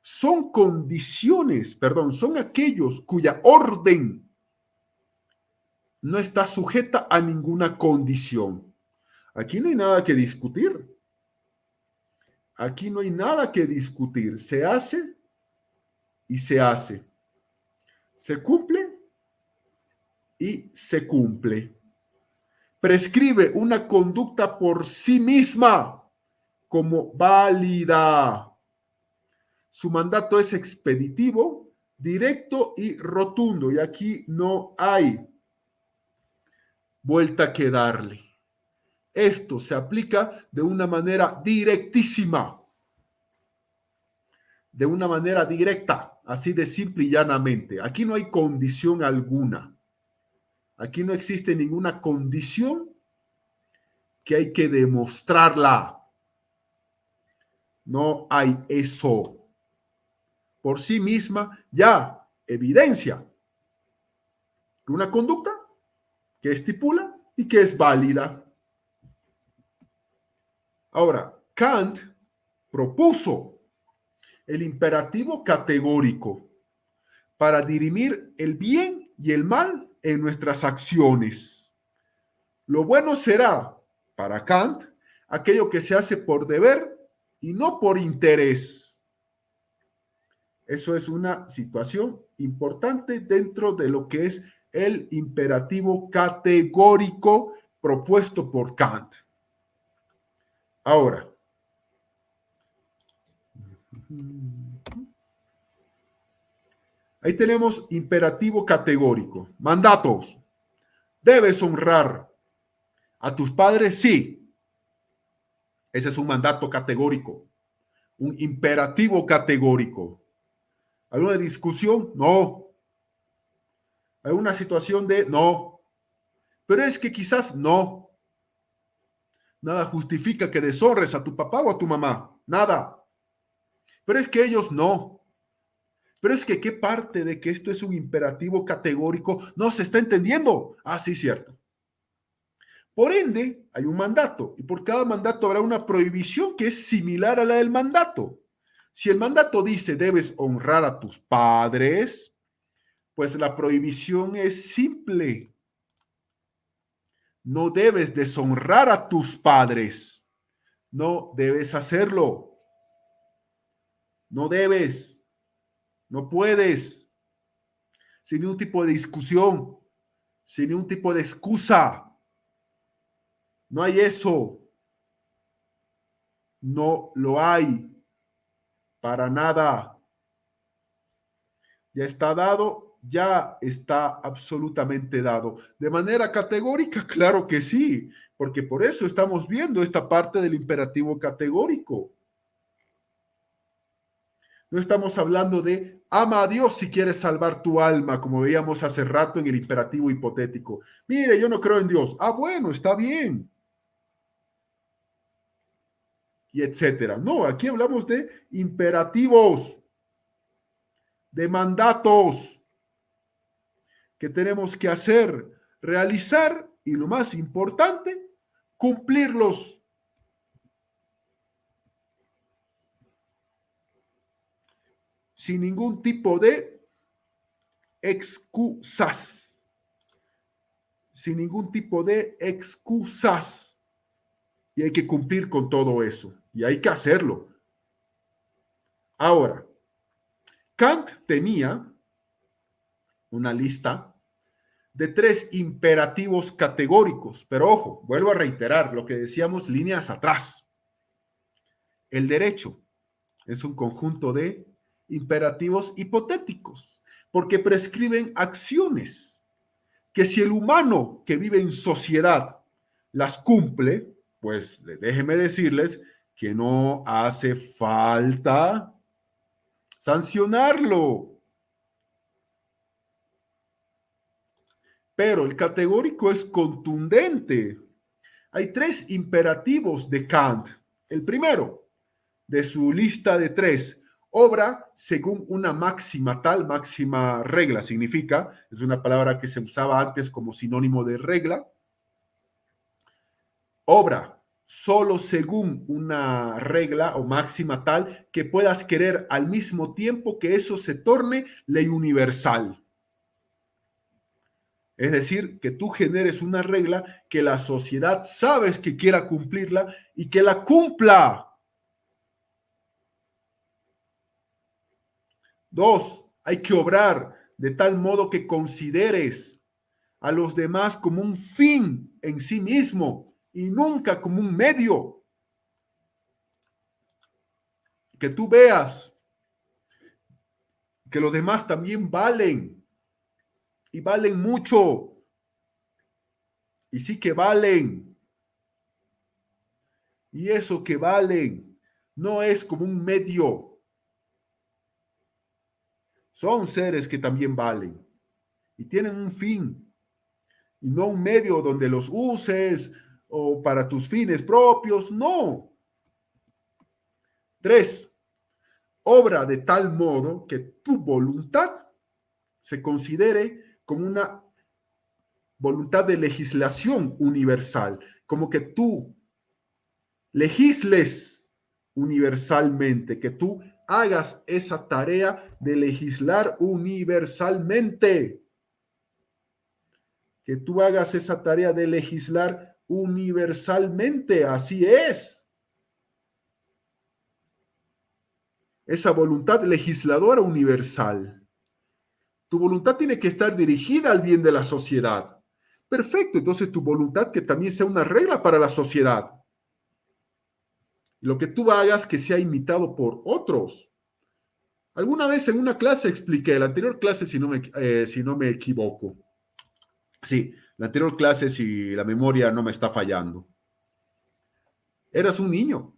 Son condiciones, perdón, son aquellos cuya orden no está sujeta a ninguna condición. Aquí no hay nada que discutir. Aquí no hay nada que discutir. Se hace y se hace. Se cumple y se cumple. Prescribe una conducta por sí misma como válida. Su mandato es expeditivo, directo y rotundo. Y aquí no hay vuelta que darle. Esto se aplica de una manera directísima, de una manera directa, así de simple y llanamente. Aquí no hay condición alguna. Aquí no existe ninguna condición que hay que demostrarla. No hay eso. Por sí misma ya evidencia que una conducta que estipula y que es válida. Ahora, Kant propuso el imperativo categórico para dirimir el bien y el mal en nuestras acciones. Lo bueno será, para Kant, aquello que se hace por deber y no por interés. Eso es una situación importante dentro de lo que es el imperativo categórico propuesto por Kant. Ahora, ahí tenemos imperativo categórico. Mandatos. ¿Debes honrar a tus padres? Sí. Ese es un mandato categórico, un imperativo categórico. ¿Alguna discusión? No. ¿Alguna situación de? No. Pero es que quizás no. Nada justifica que deshonres a tu papá o a tu mamá. Nada. Pero es que ellos no. Pero es que qué parte de que esto es un imperativo categórico no se está entendiendo. Ah, sí, cierto. Por ende, hay un mandato y por cada mandato habrá una prohibición que es similar a la del mandato. Si el mandato dice debes honrar a tus padres, pues la prohibición es simple. No debes deshonrar a tus padres. No debes hacerlo. No debes. No puedes. sin ningún tipo de discusión, sin ningún tipo de excusa. No hay eso. No lo hay para nada. Ya está dado, ya está absolutamente dado. De manera categórica, claro que sí, porque por eso estamos viendo esta parte del imperativo categórico. No estamos hablando de ama a Dios si quieres salvar tu alma, como veíamos hace rato en el imperativo hipotético. Mire, yo no creo en Dios. Ah, bueno, está bien. Y etcétera. No, aquí hablamos de imperativos, de mandatos que tenemos que hacer, realizar y lo más importante, cumplirlos. Sin ningún tipo de excusas. Sin ningún tipo de excusas. Y hay que cumplir con todo eso. Y hay que hacerlo. Ahora, Kant tenía una lista de 3 imperativos categóricos. Pero ojo, vuelvo a reiterar lo que decíamos líneas atrás. El derecho es un conjunto de imperativos hipotéticos, porque prescriben acciones que si el humano que vive en sociedad las cumple, pues déjenme decirles que no hace falta sancionarlo. Pero el categórico es contundente. Hay 3 imperativos de Kant. El primero, de su lista de 3, obra según una máxima tal, máxima regla significa, es una palabra que se usaba antes como sinónimo de regla, obra solo según una regla o máxima tal que puedas querer al mismo tiempo que eso se torne ley universal. Es decir, que tú generes una regla que la sociedad sabes que quiera cumplirla y que la cumpla. 2, hay que obrar de tal modo que consideres a los demás como un fin en sí mismo y nunca como un medio. Que tú veas que los demás también valen y valen mucho y sí que valen. Y eso que valen no es como un medio. Son seres que también valen y tienen un fin y no un medio donde los uses o para tus fines propios, no. 3, obra de tal modo que tu voluntad se considere como una voluntad de legislación universal, como que tú legisles universalmente, que tú hagas esa tarea de legislar universalmente, que tú hagas esa tarea de legislar universalmente, así es. Esa voluntad legisladora universal. Tu voluntad tiene que estar dirigida al bien de la sociedad. Perfecto, entonces tu voluntad que también sea una regla para la sociedad. Lo que tú hagas que sea imitado por otros. Alguna vez en una clase expliqué, la anterior clase si no me equivoco. Sí, la anterior clase si la memoria no me está fallando. Eras un niño.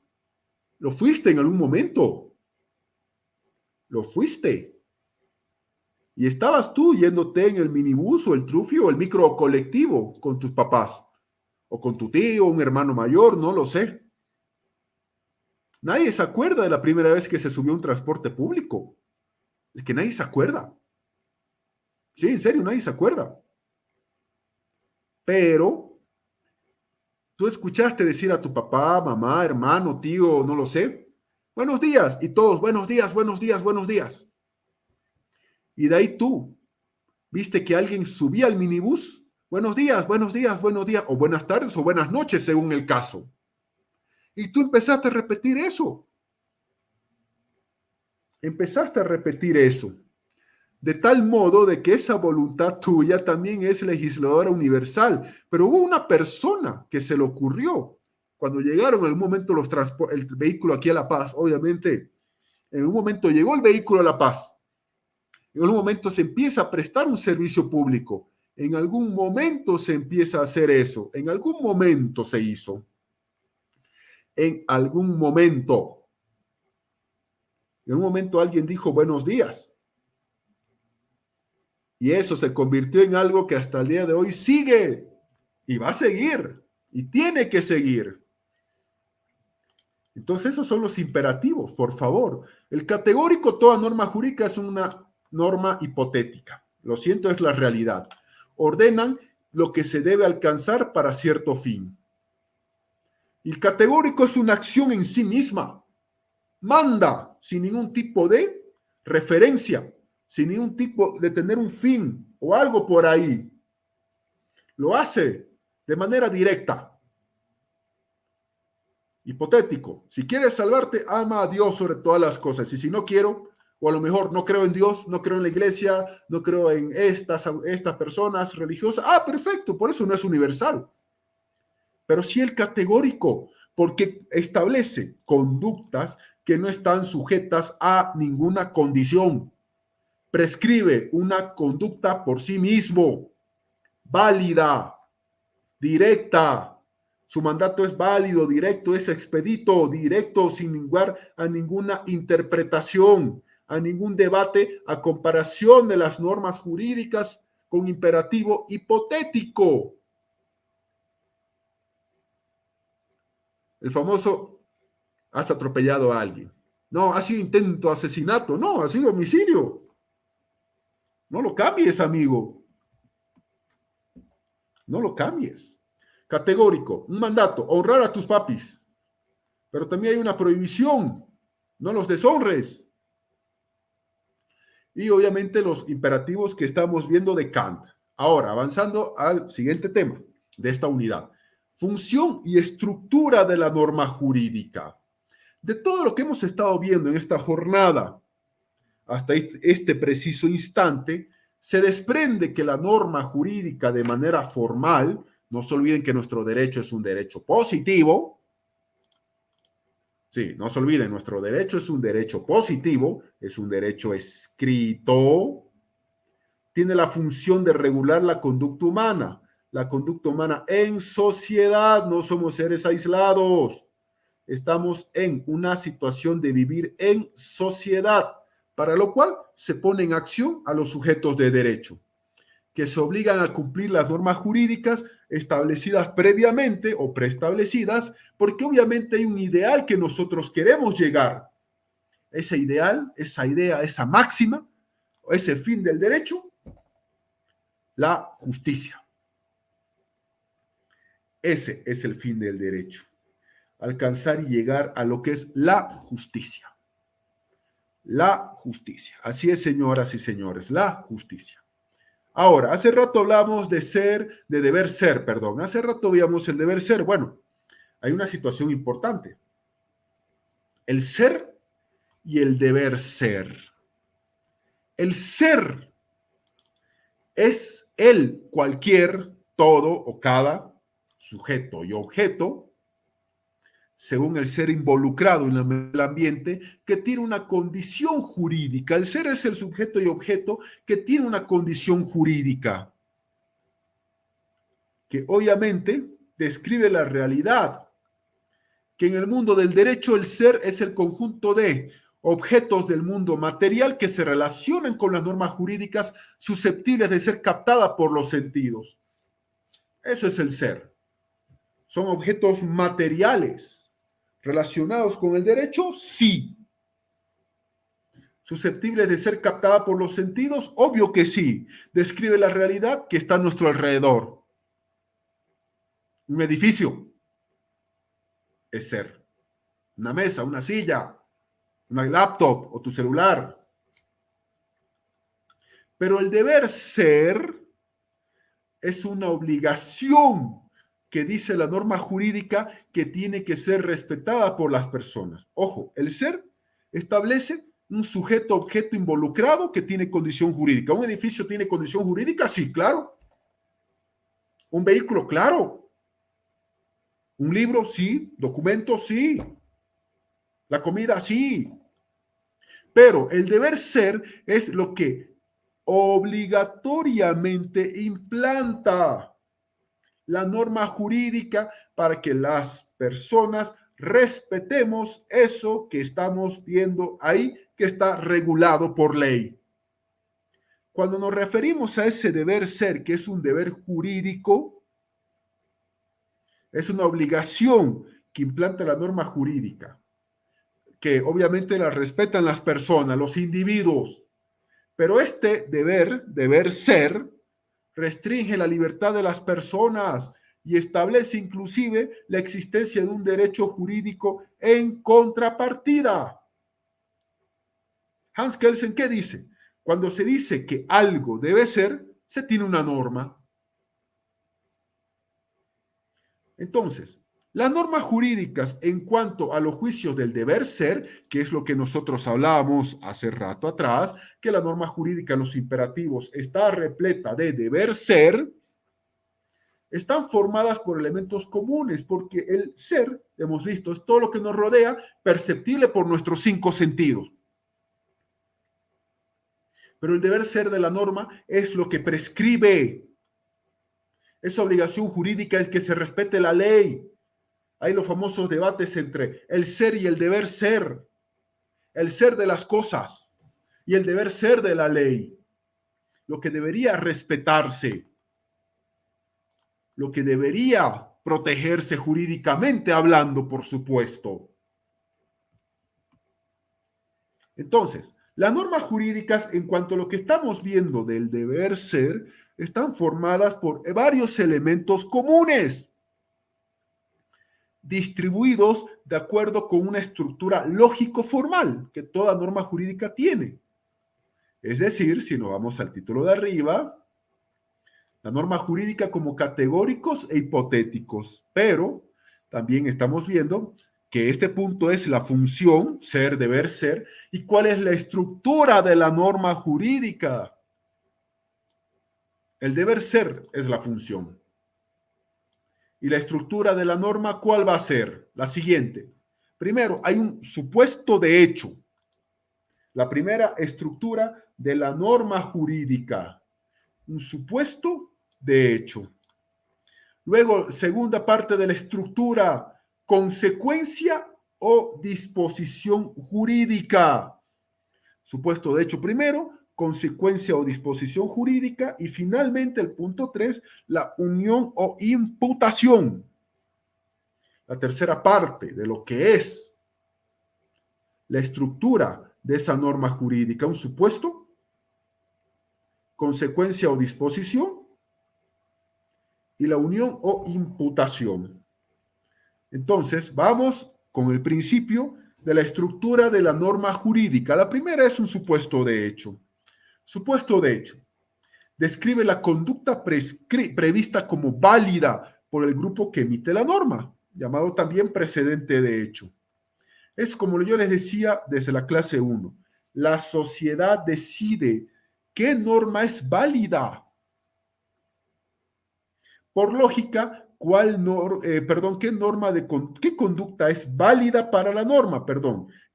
Lo fuiste en algún momento. Lo fuiste. Y estabas tú yéndote en el minibús o el trufio o el micro colectivo con tus papás. O con tu tío, un hermano mayor, no lo sé. Nadie se acuerda de la primera vez que se subió a un transporte público. Es que nadie se acuerda. Sí, en serio, nadie se acuerda. Pero tú escuchaste decir a tu papá, mamá, hermano, tío, no lo sé, buenos días, y todos, buenos días, buenos días, buenos días. Y de ahí tú viste que alguien subía al minibús, buenos días, buenos días, buenos días, o buenas tardes o buenas noches, según el caso. Y tú empezaste a repetir eso. Empezaste a repetir eso. de tal modo de que esa voluntad tuya también es legisladora universal. Pero hubo una persona que se le ocurrió, cuando llegaron en un momento el vehículo aquí a La Paz, obviamente, en un momento llegó el vehículo a La Paz, en algún momento se empieza a prestar un servicio público, en algún momento se empieza a hacer eso, en algún momento se hizo, en algún momento. En un momento alguien dijo buenos días. Y eso se convirtió en algo que hasta el día de hoy sigue y va a seguir y tiene que seguir. Entonces esos son los imperativos, por favor. El categórico, toda norma jurídica es una norma hipotética. Lo siento, es la realidad. Ordenan lo que se debe alcanzar para cierto fin. El categórico es una acción en sí misma. Manda sin ningún tipo de referencia, sin ningún tipo de tener un fin o algo por ahí. Lo hace de manera directa. Hipotético. Si quieres salvarte, ama a Dios sobre todas las cosas. Y si no quiero, o a lo mejor no creo en Dios, no creo en la iglesia, no creo en estas personas religiosas. Ah, perfecto, por eso no es universal. Pero sí el categórico, porque establece conductas que no están sujetas a ninguna condición. Prescribe una conducta por sí mismo, válida, directa. Su mandato es válido, directo, es expedito, directo, sin lugar a ninguna interpretación, a ningún debate, a comparación de las normas jurídicas con imperativo hipotético. El famoso, has atropellado a alguien. No, ha sido intento de asesinato. No, ha sido homicidio. No lo cambies, amigo. No lo cambies. Categórico, un mandato, honrar a tus papis. Pero también hay una prohibición, no los deshonres. Y obviamente los imperativos que estamos viendo de Kant. Ahora, avanzando al siguiente tema de esta unidad. Función y estructura de la norma jurídica. De todo lo que hemos estado viendo en esta jornada, hasta este preciso instante, se desprende que la norma jurídica de manera formal, no se olviden que nuestro derecho es un derecho positivo. Sí, no se olviden, nuestro derecho es un derecho positivo, es un derecho escrito, tiene la función de regular la conducta humana en sociedad, no somos seres aislados, estamos en una situación de vivir en sociedad, para lo cual se pone en acción a los sujetos de derecho, que se obligan a cumplir las normas jurídicas establecidas previamente o preestablecidas, porque obviamente hay un ideal que nosotros queremos llegar. Ese ideal, esa idea, esa máxima, ese fin del derecho, la justicia. Ese es el fin del derecho. Alcanzar y llegar a lo que es la justicia. La justicia. Así es, señoras y señores, la justicia. Ahora, hace rato hablamos de ser, de deber ser, perdón. Hace rato veíamos el deber ser. Bueno, hay una situación importante. El ser y el deber ser. El ser es el cualquier, todo o cada sujeto y objeto, según el ser involucrado en el ambiente, que tiene una condición jurídica. El ser es el sujeto y objeto que tiene una condición jurídica, que obviamente describe la realidad, que en el mundo del derecho el ser es el conjunto de objetos del mundo material que se relacionan con las normas jurídicas susceptibles de ser captadas por los sentidos. Eso es el ser. ¿Son objetos materiales relacionados con el derecho? Sí. ¿Susceptibles de ser captada por los sentidos? Obvio que sí. Describe la realidad que está a nuestro alrededor. Un edificio es ser. Una mesa, una silla, una laptop o tu celular. Pero el deber ser es una obligación que dice la norma jurídica que tiene que ser respetada por las personas. Ojo, el ser establece un sujeto objeto involucrado que tiene condición jurídica. ¿Un edificio tiene condición jurídica? Sí, claro. ¿Un vehículo? Claro. ¿Un libro? Sí. ¿Documentos? Sí. ¿La comida? Sí. Pero el deber ser es lo que obligatoriamente implanta la norma jurídica para que las personas respetemos eso que estamos viendo ahí, que está regulado por ley. Cuando nos referimos a ese deber ser, que es un deber jurídico, es una obligación que implanta la norma jurídica, que obviamente la respetan las personas, los individuos, pero este deber ser, restringe la libertad de las personas y establece inclusive la existencia de un derecho jurídico en contrapartida. Hans Kelsen, ¿qué dice? Cuando se dice que algo debe ser, se tiene una norma. Entonces, las normas jurídicas en cuanto a los juicios del deber ser, que es lo que nosotros hablábamos hace rato atrás, que la norma jurídica en los imperativos está repleta de deber ser, están formadas por elementos comunes, porque el ser, hemos visto, es todo lo que nos rodea, perceptible por nuestros 5 sentidos. Pero el deber ser de la norma es lo que prescribe. Esa obligación jurídica es que se respete la ley. Hay los famosos debates entre el ser y el deber ser, el ser de las cosas y el deber ser de la ley, lo que debería respetarse, lo que debería protegerse jurídicamente hablando, por supuesto. Entonces, las normas jurídicas en cuanto a lo que estamos viendo del deber ser, están formadas por varios elementos comunes, distribuidos de acuerdo con una estructura lógico-formal que toda norma jurídica tiene. Es decir, si nos vamos al título de arriba, la norma jurídica como categóricos e hipotéticos, pero también estamos viendo que este punto es la función, ser, deber ser, y cuál es la estructura de la norma jurídica. El deber ser es la función. Y la estructura de la norma, ¿cuál va a ser? La siguiente. Primero, hay un supuesto de hecho. La primera estructura de la norma jurídica. Un supuesto de hecho. Luego, segunda parte de la estructura, consecuencia o disposición jurídica. Supuesto de hecho primero, consecuencia o disposición jurídica y finalmente el punto 3, la unión o imputación. La tercera parte de lo que es la estructura de esa norma jurídica, un supuesto, consecuencia o disposición y la unión o imputación. Entonces, vamos con el principio de la estructura de la norma jurídica. La primera es un supuesto de hecho. Supuesto de hecho. Describe la conducta prevista como válida por el grupo que emite la norma, llamado también precedente de hecho. Es como yo les decía desde la clase 1. La sociedad decide qué norma es válida. Por lógica, qué conducta es válida para la norma,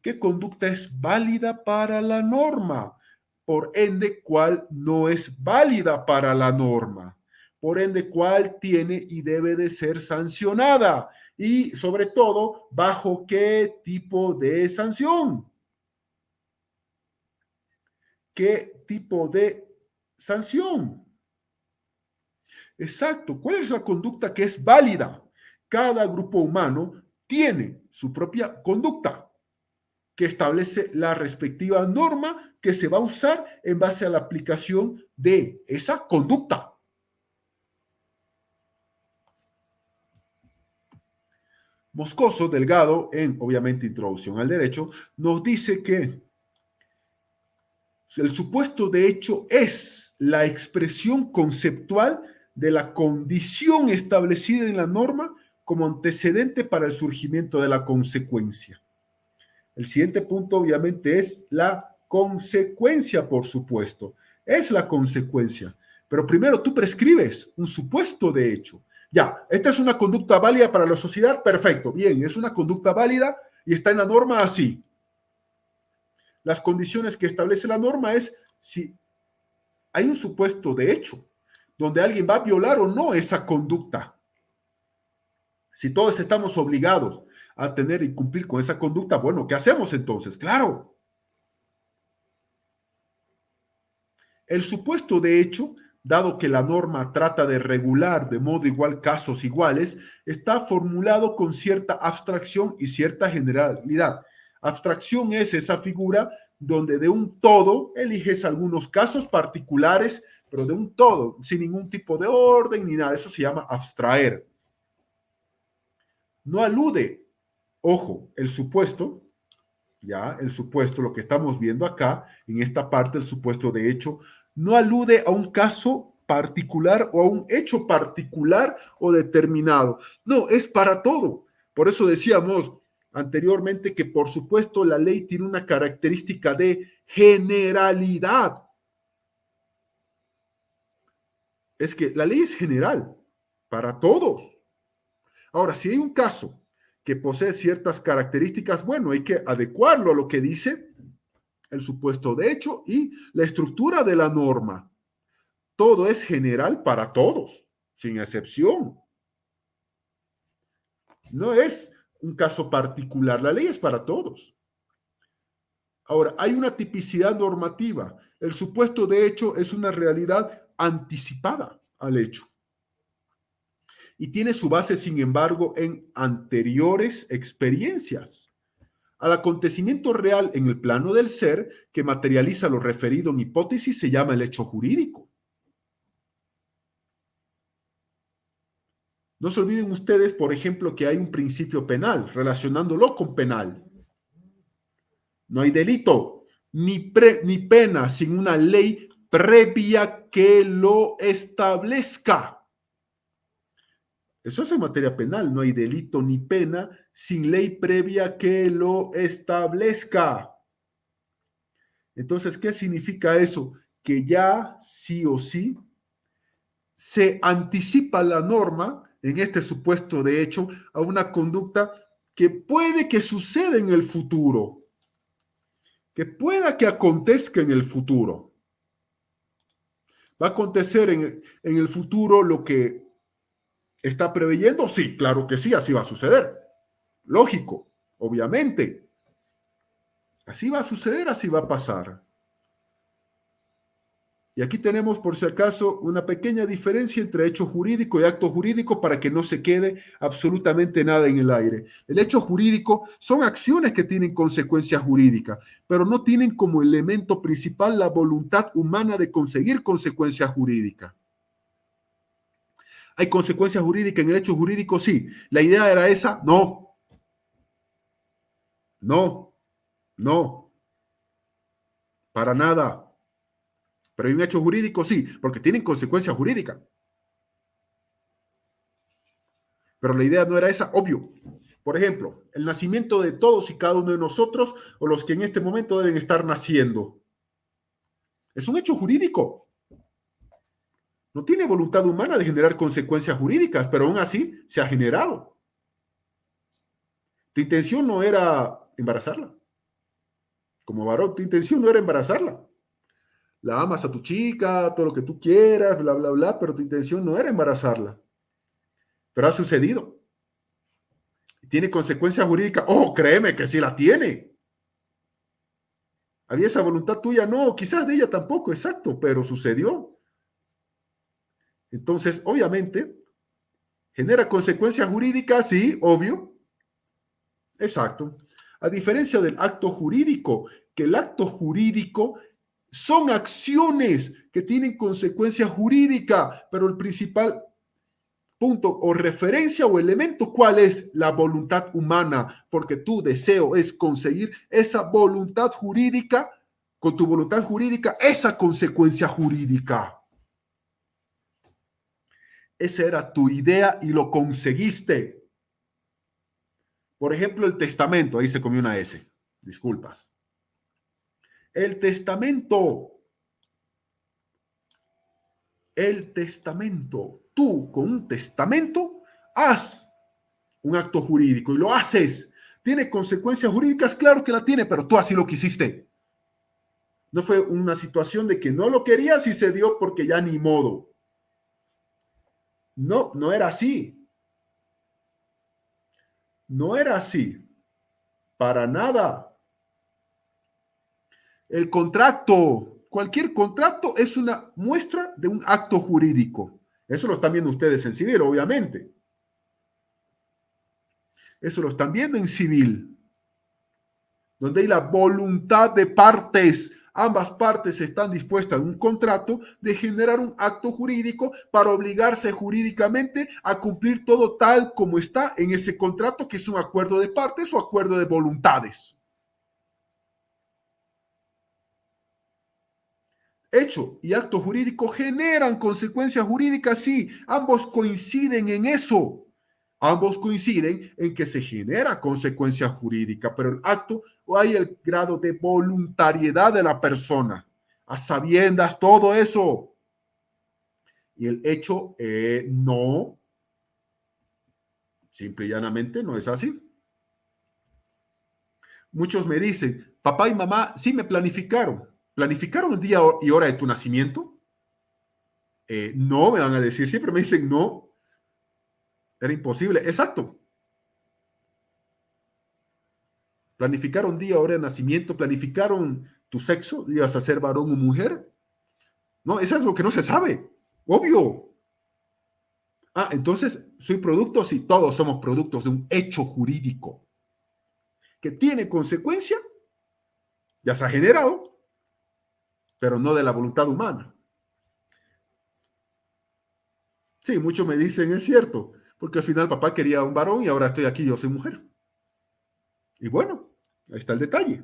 qué conducta es válida para la norma, por ende, cuál no es válida para la norma, por ende, cuál tiene y debe de ser sancionada y sobre todo, bajo qué tipo de sanción. ¿Qué tipo de sanción? Exacto. ¿Cuál es la conducta que es válida? Cada grupo humano tiene su propia conducta que establece la respectiva norma que se va a usar en base a la aplicación de esa conducta. Moscoso Delgado, en obviamente Introducción al Derecho, nos dice que el supuesto de hecho es la expresión conceptual de la condición establecida en la norma como antecedente para el surgimiento de la consecuencia. El siguiente punto, obviamente, es la consecuencia, por supuesto. Es la consecuencia. Pero primero tú prescribes un supuesto de hecho. Ya, esta es una conducta válida para la sociedad, perfecto, bien, es una conducta válida y está en la norma así. Las condiciones que establece la norma es si hay un supuesto de hecho donde alguien va a violar o no esa conducta. Si todos estamos obligados a tener y cumplir con esa conducta, bueno, ¿qué hacemos entonces? Claro, el supuesto de hecho, dado que la norma trata de regular de modo igual casos iguales, está formulado con cierta abstracción y cierta generalidad. Abstracción es esa figura donde de un todo eliges algunos casos particulares, pero de un todo, sin ningún tipo de orden ni nada. Eso se llama abstraer. No alude, ojo, el supuesto, ya, el supuesto, lo que estamos viendo acá, en esta parte, el supuesto de hecho, no alude a un caso particular o a un hecho particular o determinado. No, es para todo. Por eso decíamos anteriormente que, por supuesto, la ley tiene una característica de generalidad. Es que la ley es general para todos. Ahora, si hay un caso que posee ciertas características, bueno, hay que adecuarlo a lo que dice el supuesto de hecho y la estructura de la norma. Todo es general para todos, sin excepción. No es un caso particular, la ley es para todos. Ahora, hay una tipicidad normativa. El supuesto de hecho es una realidad anticipada al hecho y tiene su base, sin embargo, en anteriores experiencias. Al acontecimiento real en el plano del ser que materializa lo referido en hipótesis se llama el hecho jurídico. No se olviden ustedes, por ejemplo, que hay un principio penal relacionándolo con penal. No hay delito ni pena sin una ley previa que lo establezca. Eso es en materia penal. No hay delito ni pena sin ley previa que lo establezca. Entonces, ¿qué significa eso? Que ya sí o sí se anticipa la norma, en este supuesto de hecho, a una conducta que puede que suceda en el futuro, que pueda que acontezca en el futuro. ¿Va a acontecer en el futuro lo que está preveyendo? Sí, claro que sí, así va a suceder. Lógico, obviamente. Así va a suceder, así va a pasar. Y aquí tenemos, por si acaso, una pequeña diferencia entre hecho jurídico y acto jurídico para que no se quede absolutamente nada en el aire. El hecho jurídico son acciones que tienen consecuencia jurídica, pero no tienen como elemento principal la voluntad humana de conseguir consecuencia jurídica. ¿Hay consecuencia jurídica en el hecho jurídico? Sí. ¿La idea era esa? No. No. No. Para nada. Pero hay un hecho jurídico, sí, porque tienen consecuencia jurídica. Pero la idea no era esa, obvio. Por ejemplo, el nacimiento de todos y cada uno de nosotros o los que en este momento deben estar naciendo. Es un hecho jurídico. No tiene voluntad humana de generar consecuencias jurídicas, pero aún así se ha generado. Tu intención no era embarazarla. Como varón, tu intención no era embarazarla. La amas a tu chica, todo lo que tú quieras, bla, bla, bla, pero tu intención no era embarazarla. Pero ha sucedido. ¿Tiene consecuencia jurídica? Oh, créeme que sí la tiene. ¿Había esa voluntad tuya? No, quizás de ella tampoco, exacto, pero sucedió. Entonces, obviamente, genera consecuencias jurídicas, sí, obvio. Exacto. A diferencia del acto jurídico, que el acto jurídico son acciones que tienen consecuencia jurídica, pero el principal punto o referencia o elemento, ¿cuál es? La voluntad humana, porque tu deseo es conseguir esa voluntad jurídica, con tu voluntad jurídica, esa consecuencia jurídica. Esa era tu idea y lo conseguiste. Por ejemplo, el testamento, ahí se comió una S. Disculpas. El testamento. El testamento. Tú con un testamento haz un acto jurídico y lo haces. ¿Tiene consecuencias jurídicas? Claro que la tiene, pero tú así lo quisiste. No fue una situación de que no lo querías y se dio porque ya ni modo. No, no era así. No era así. Para nada. El contrato, cualquier contrato es una muestra de un acto jurídico. Eso lo están viendo ustedes en civil, obviamente. Eso lo están viendo en civil, donde hay la voluntad de partes. Ambas partes están dispuestas en un contrato de generar un acto jurídico para obligarse jurídicamente a cumplir todo tal como está en ese contrato, que es un acuerdo de partes o acuerdo de voluntades. Hecho y acto jurídico generan consecuencias jurídicas, sí, ambos coinciden en eso. Ambos coinciden en que se genera consecuencia jurídica, pero el acto o hay el grado de voluntariedad de la persona, a sabiendas, todo eso. Y el hecho no, simple y llanamente no es así. Muchos me dicen, papá y mamá, sí me planificaron. ¿Planificaron el día y hora de tu nacimiento? No, me van a decir, siempre me dicen no. Era imposible, exacto. Planificaron día, hora de nacimiento, planificaron tu sexo, ibas a ser varón o mujer. No, eso es lo que no se sabe, obvio. Ah, entonces, ¿soy producto? Sí, todos somos productos de un hecho jurídico que tiene consecuencia, ya se ha generado, pero no de la voluntad humana. Sí, muchos me dicen, es cierto, porque al final papá quería un varón y ahora estoy aquí, yo soy mujer. Y bueno, ahí está el detalle.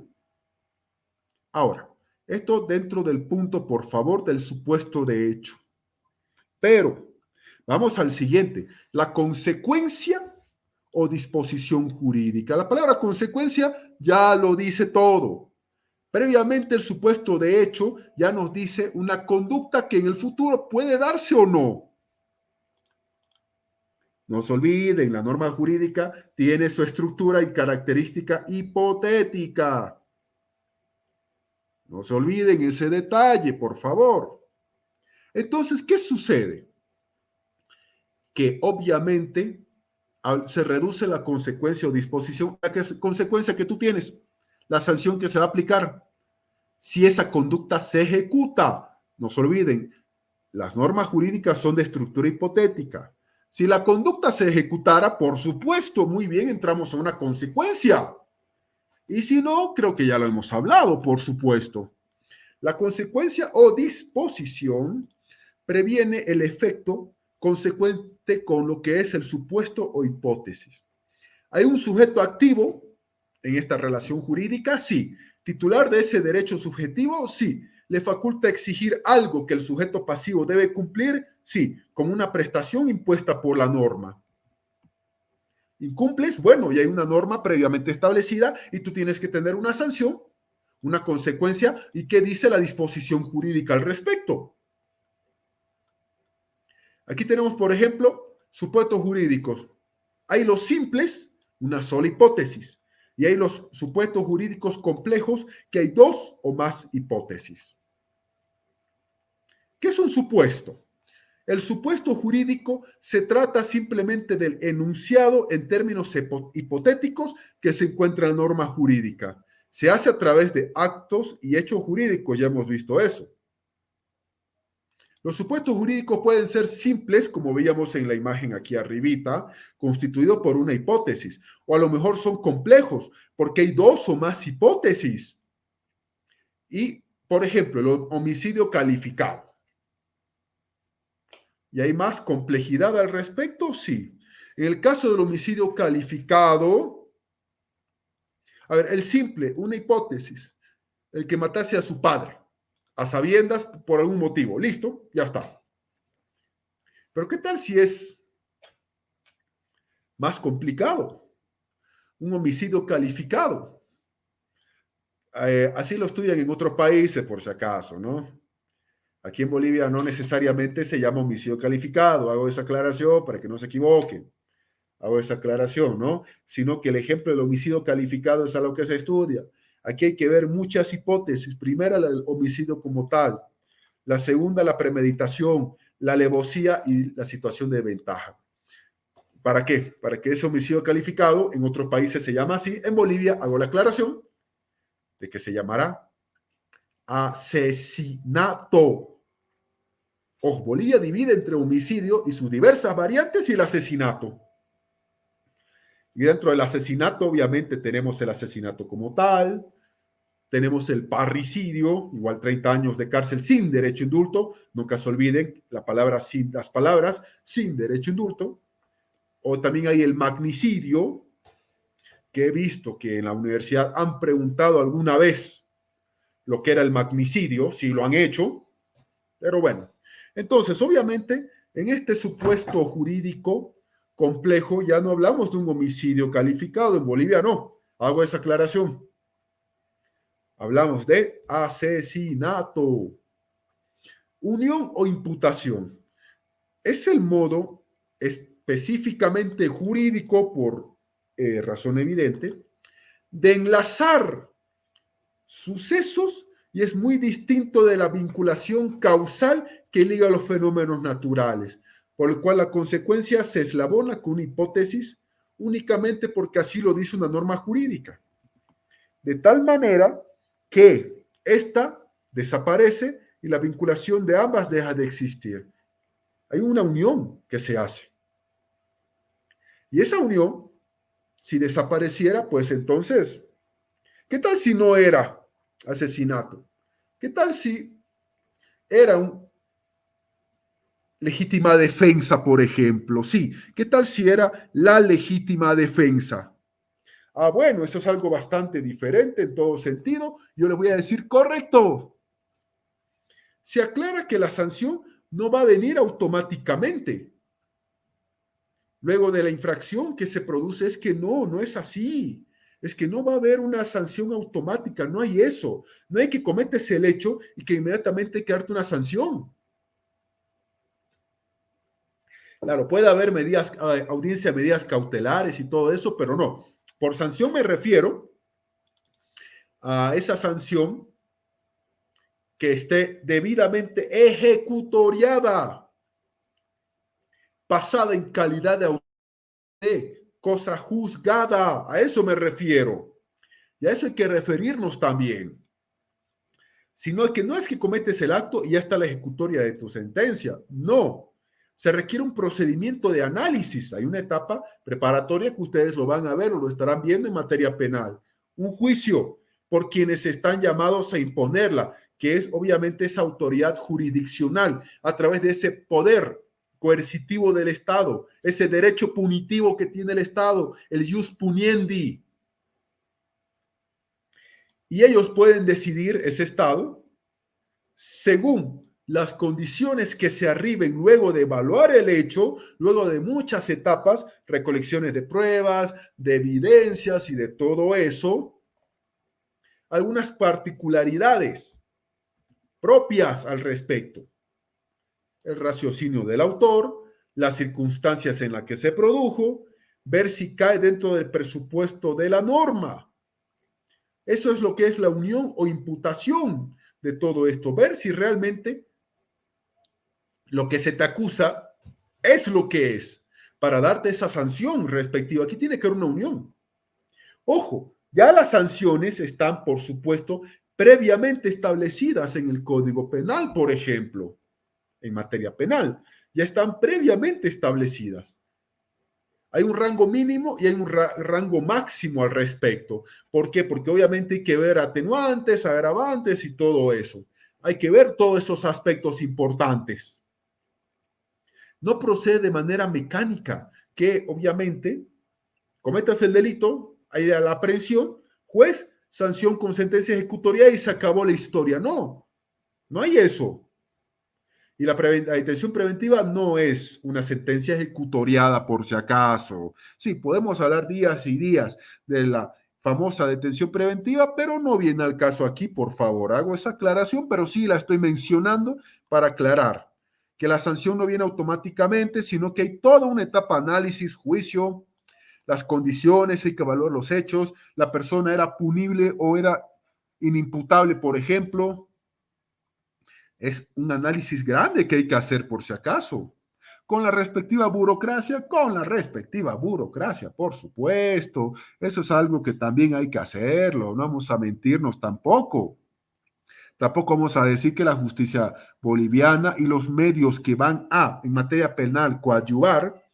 Ahora, esto dentro del punto, por favor, del supuesto de hecho. Pero vamos al siguiente, la consecuencia o disposición jurídica. La palabra consecuencia ya lo dice todo. Previamente el supuesto de hecho ya nos dice una conducta que en el futuro puede darse o no. No se olviden, la norma jurídica tiene su estructura y característica hipotética. No se olviden ese detalle, por favor. Entonces, ¿qué sucede? Que obviamente se reduce la consecuencia o disposición, la consecuencia que tú tienes, la sanción que se va a aplicar. Si esa conducta se ejecuta, no se olviden, las normas jurídicas son de estructura hipotética. Si la conducta se ejecutara, por supuesto, muy bien, entramos a una consecuencia. Y si no, creo que ya lo hemos hablado, por supuesto. La consecuencia o disposición previene el efecto consecuente con lo que es el supuesto o hipótesis. ¿Hay un sujeto activo en esta relación jurídica? Sí. ¿Titular de ese derecho subjetivo? Sí. ¿Le faculta exigir algo que el sujeto pasivo debe cumplir? Sí, como una prestación impuesta por la norma. ¿Incumples? Bueno, y hay una norma previamente establecida y tú tienes que tener una sanción, una consecuencia. ¿Y qué dice la disposición jurídica al respecto? Aquí tenemos, por ejemplo, supuestos jurídicos. Hay los simples, una sola hipótesis, y hay los supuestos jurídicos complejos, que hay dos o más hipótesis. ¿Qué es un supuesto? El supuesto jurídico se trata simplemente del enunciado en términos hipotéticos que se encuentra en la norma jurídica. Se hace a través de actos y hechos jurídicos, ya hemos visto eso. Los supuestos jurídicos pueden ser simples, como veíamos en la imagen aquí arribita, constituidos por una hipótesis, o a lo mejor son complejos, porque hay dos o más hipótesis. Y, por ejemplo, el homicidio calificado. ¿Y hay más complejidad al respecto? Sí. En el caso del homicidio calificado, a ver, el simple, una hipótesis, el que matase a su padre, a sabiendas por algún motivo. Listo, ya está. Pero ¿qué tal si es más complicado? Un homicidio calificado. Así lo estudian en otros países, por si acaso, ¿no? Aquí en Bolivia no necesariamente se llama homicidio calificado. Hago esa aclaración para que no se equivoquen. Hago esa aclaración, ¿no? Sino que el ejemplo del homicidio calificado es a lo que se estudia. Aquí hay que ver muchas hipótesis. Primera, el homicidio como tal. La segunda, la premeditación, la alevosía y la situación de ventaja. ¿Para qué? Para que ese homicidio calificado en otros países se llama así. En Bolivia hago la aclaración de que se llamará asesinato. Ojo, Bolivia divide entre homicidio y sus diversas variantes y el asesinato. Y dentro del asesinato, obviamente, tenemos el asesinato como tal, tenemos el parricidio, igual 30 años de cárcel sin derecho a indulto. Nunca se olviden la palabra sin, las palabras sin derecho a indulto. O también hay el magnicidio, que he visto que en la universidad han preguntado alguna vez lo que era el magnicidio, si lo han hecho, pero bueno. Entonces, obviamente, en este supuesto jurídico complejo ya no hablamos de un homicidio calificado, en Bolivia no, hago esa aclaración. Hablamos de asesinato. Unión o imputación. Es el modo específicamente jurídico, por razón evidente, de enlazar sucesos y es muy distinto de la vinculación causal que liga los fenómenos naturales, por lo cual la consecuencia se eslabona con una hipótesis únicamente porque así lo dice una norma jurídica. De tal manera que esta desaparece y la vinculación de ambas deja de existir. Hay una unión que se hace. Y esa unión, si desapareciera, pues entonces, ¿qué tal si no era asesinato? ¿Qué tal si era un legítima defensa, por ejemplo? Sí, ¿qué tal si era la legítima defensa? Ah, bueno, eso es algo bastante diferente en todo sentido. Yo le voy a decir, correcto. Se aclara que la sanción no va a venir automáticamente. Luego de la infracción que se produce, es que no es así. Es que no va a haber una sanción automática, no hay eso. No hay que cometes el hecho y que inmediatamente hay que darte una sanción. Claro, puede haber medidas, audiencia de medidas cautelares y todo eso, pero no. Por sanción me refiero a esa sanción que esté debidamente ejecutoriada, pasada en calidad de cosa juzgada. A eso me refiero. Y a eso hay que referirnos también. Sino que no es que cometes el acto y ya está la ejecutoria de tu sentencia. No. Se requiere un procedimiento de análisis. Hay una etapa preparatoria que ustedes lo van a ver o lo estarán viendo en materia penal. Un juicio por quienes están llamados a imponerla, que es obviamente esa autoridad jurisdiccional a través de ese poder coercitivo del Estado, ese derecho punitivo que tiene el Estado, el jus puniendi. Y ellos pueden decidir, ese Estado, según las condiciones que se arriben luego de evaluar el hecho, luego de muchas etapas, recolecciones de pruebas, de evidencias y de todo eso, algunas particularidades propias al respecto. El raciocinio del autor, las circunstancias en las que se produjo, ver si cae dentro del presupuesto de la norma. Eso es lo que es la unión o imputación de todo esto, ver si realmente lo que se te acusa es lo que es, para darte esa sanción respectiva. Aquí tiene que haber una unión. Ojo, ya las sanciones están, por supuesto, previamente establecidas en el Código Penal, por ejemplo, en materia penal, ya están previamente establecidas. Hay un rango mínimo y hay un rango máximo al respecto. ¿Por qué? Porque obviamente hay que ver atenuantes, agravantes y todo eso. Hay que ver todos esos aspectos importantes. No procede de manera mecánica, que obviamente cometas el delito, hay la aprehensión, juez, sanción con sentencia ejecutoria y se acabó la historia. No, no hay eso. Y la detención preventiva no es una sentencia ejecutoriada por si acaso. Sí, podemos hablar días y días de la famosa detención preventiva, pero no viene al caso aquí, por favor. Hago esa aclaración, pero sí la estoy mencionando para aclarar que la sanción no viene automáticamente, sino que hay toda una etapa análisis, juicio, las condiciones, hay que evaluar los hechos, la persona era punible o era inimputable, por ejemplo. Es un análisis grande que hay que hacer por si acaso. Con la respectiva burocracia, por supuesto. Eso es algo que también hay que hacerlo, no vamos a mentirnos tampoco. Tampoco vamos a decir que la justicia boliviana y los medios que van a, en materia penal, coadyuvar,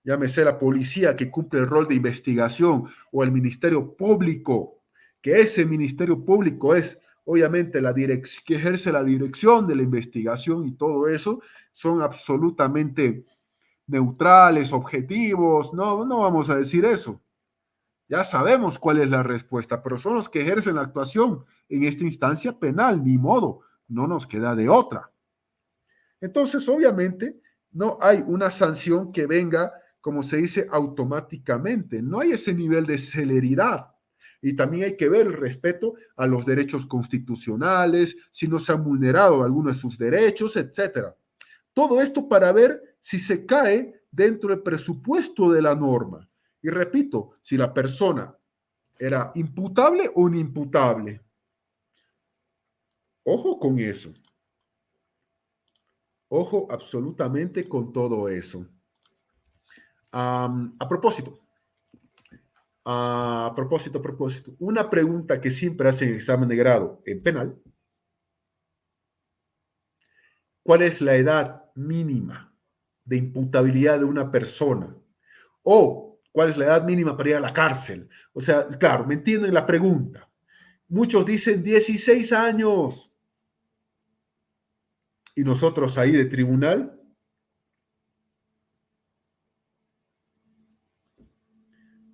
llámese la policía que cumple el rol de investigación o el Ministerio Público, que ese Ministerio Público es obviamente que ejerce la dirección de la investigación y todo eso, son absolutamente neutrales, objetivos, no, no vamos a decir eso. Ya sabemos cuál es la respuesta, pero son los que ejercen la actuación en esta instancia penal, ni modo, no nos queda de otra. Entonces, obviamente, no hay una sanción que venga, como se dice, automáticamente. No hay ese nivel de celeridad. Y también hay que ver el respeto a los derechos constitucionales, si no se han vulnerado algunos de sus derechos, etcétera. Todo esto para ver si se cae dentro del presupuesto de la norma. Y repito, si la persona era imputable o inimputable. Ojo con eso. Ojo absolutamente con todo eso. A propósito, una pregunta que siempre hacen en examen de grado en penal. ¿Cuál es la edad mínima de imputabilidad de una persona? O ¿cuál es la edad mínima para ir a la cárcel? O sea, claro, ¿me entienden la pregunta? Muchos dicen 16 años. Y nosotros ahí de tribunal,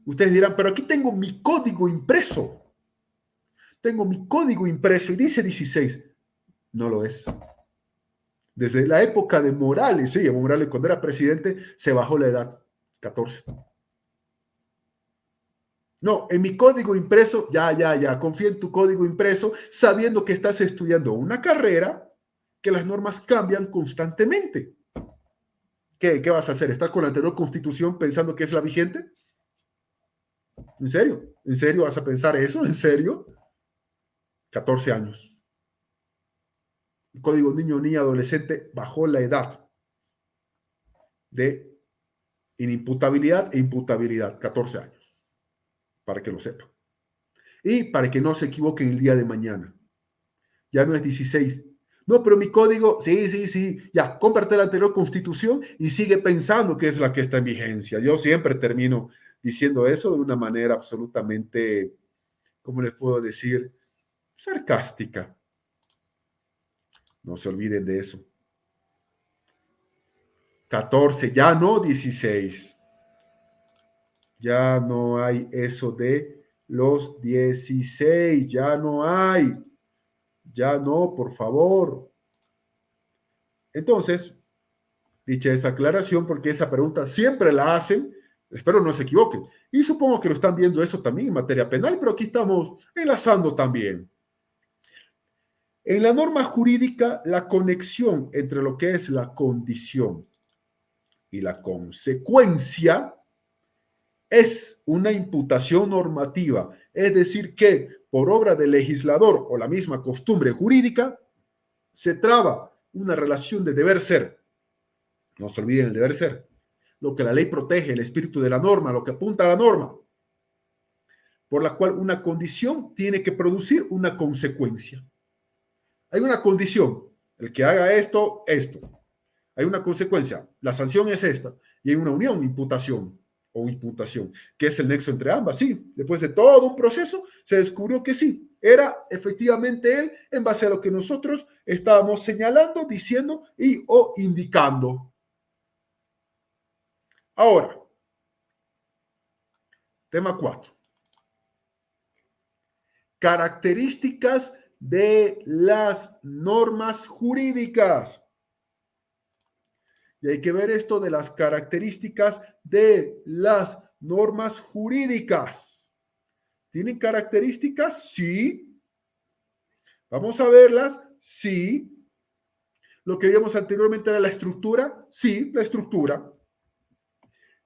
ustedes dirán, pero aquí tengo mi código impreso. Tengo mi código impreso y dice 16. No lo es. Desde la época de Morales, sí, Evo Morales cuando era presidente, se bajó la edad, 14. No, en mi código impreso, ya, confía en tu código impreso, sabiendo que estás estudiando una carrera, que las normas cambian constantemente. ¿Qué vas a hacer? ¿Estás con la anterior constitución pensando que es la vigente? ¿En serio? ¿En serio vas a pensar eso? ¿En serio? 14 años. El código niño, niña, adolescente bajó la edad de inimputabilidad e imputabilidad, 14 años, para que lo sepan. Y para que no se equivoquen el día de mañana. Ya no es 16. No, pero mi código, sí, ya, cómprate la anterior constitución y sigue pensando que es la que está en vigencia. Yo siempre termino diciendo eso de una manera absolutamente, ¿cómo les puedo decir? Sarcástica. No se olviden de eso. 14, ya no 16. Ya no hay eso de los 16, ya no hay. Ya no, por favor. Entonces, dicha esa aclaración, porque esa pregunta siempre la hacen, espero no se equivoquen. Y supongo que lo están viendo eso también en materia penal, pero aquí estamos enlazando también. En la norma jurídica, la conexión entre lo que es la condición y la consecuencia es una imputación normativa, es decir, que por obra del legislador o la misma costumbre jurídica, se traba una relación de deber ser. No se olviden el deber ser. Lo que la ley protege, el espíritu de la norma, lo que apunta a la norma, por la cual una condición tiene que producir una consecuencia. Hay una condición, el que haga esto, esto. Hay una consecuencia, la sanción es esta, y hay una unión, imputación o imputación, que es el nexo entre ambas. Sí, después de todo un proceso, se descubrió que sí, era efectivamente él en base a lo que nosotros estábamos señalando, diciendo y o indicando. Ahora, tema 4. Características de las normas jurídicas. Y hay que ver esto de las características de las normas jurídicas. ¿Tienen características? Sí. Vamos a verlas. Sí. Lo que vimos anteriormente era la estructura. Sí, la estructura.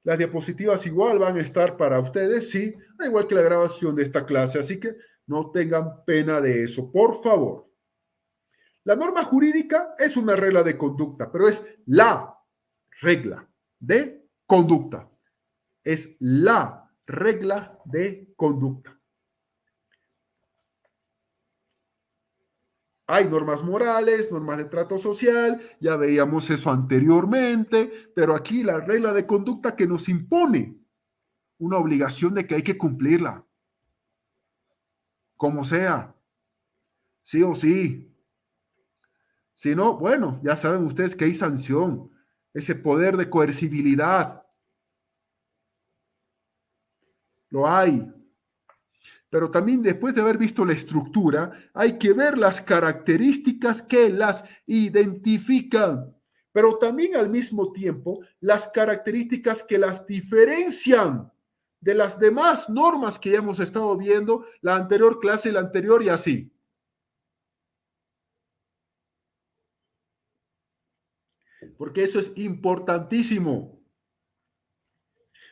Las diapositivas igual van a estar para ustedes, sí, al igual que la grabación de esta clase, así que no tengan pena de eso, por favor. La norma jurídica es una regla de conducta, pero es la regla de conducta. Es la regla de conducta. Hay normas morales, normas de trato social, ya veíamos eso anteriormente, pero aquí la regla de conducta que nos impone una obligación de que hay que cumplirla, como sea, sí o sí. Si no, bueno, ya saben ustedes que hay sanción, ese poder de coercibilidad, lo hay. Pero también después de haber visto la estructura, hay que ver las características que las identifican, pero también al mismo tiempo las características que las diferencian de las demás normas que ya hemos estado viendo, la anterior clase, la anterior y así. Porque eso es importantísimo.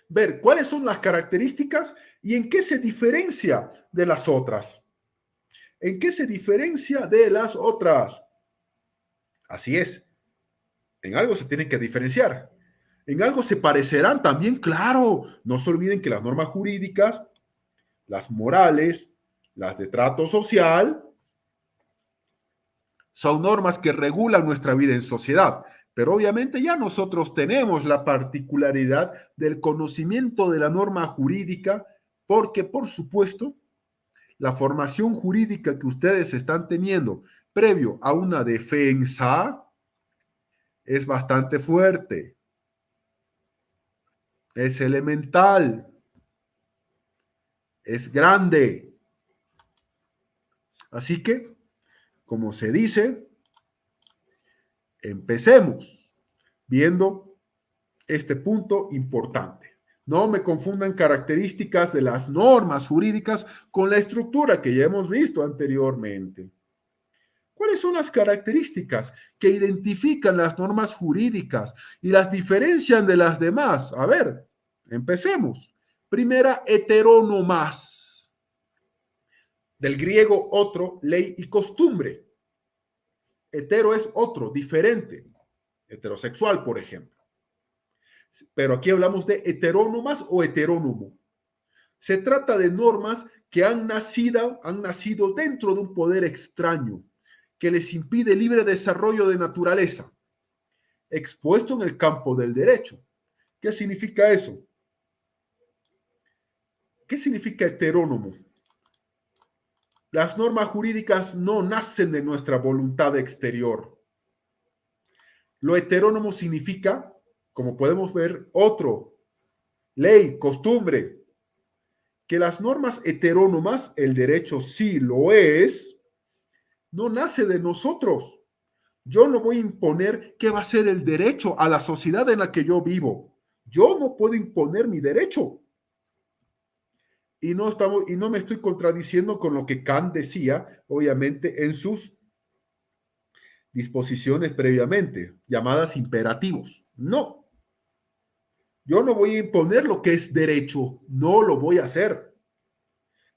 Ver cuáles son las características y en qué se diferencia de las otras. ¿En qué se diferencia de las otras? Así es. En algo se tienen que diferenciar. En algo se parecerán también, claro. No se olviden que las normas jurídicas, las morales, las de trato social, son normas que regulan nuestra vida en sociedad. Pero obviamente ya nosotros tenemos la particularidad del conocimiento de la norma jurídica porque, por supuesto, la formación jurídica que ustedes están teniendo previo a una defensa es bastante fuerte, es elemental, es grande. Así que, como se dice, empecemos viendo este punto importante. No me confundan características de las normas jurídicas con la estructura que ya hemos visto anteriormente. ¿Cuáles son las características que identifican las normas jurídicas y las diferencian de las demás? A ver, empecemos. Primera, heterónomas. Del griego otro, ley y costumbre. Hetero es otro, diferente. Heterosexual, por ejemplo. Pero aquí hablamos de heterónomas o heterónomo. Se trata de normas que han nacido dentro de un poder extraño que les impide libre desarrollo de naturaleza, expuesto en el campo del derecho. ¿Qué significa eso? ¿Qué significa heterónomo? Las normas jurídicas no nacen de nuestra voluntad exterior. Lo heterónomo significa, como podemos ver, otro, ley, costumbre, que las normas heterónomas, el derecho sí lo es, no nace de nosotros. Yo no voy a imponer qué va a ser el derecho a la sociedad en la que yo vivo. Yo no puedo imponer mi derecho. Y no me estoy contradiciendo con lo que Kant decía, obviamente, en sus disposiciones previamente, llamadas imperativos. No. Yo no voy a imponer lo que es derecho. No lo voy a hacer.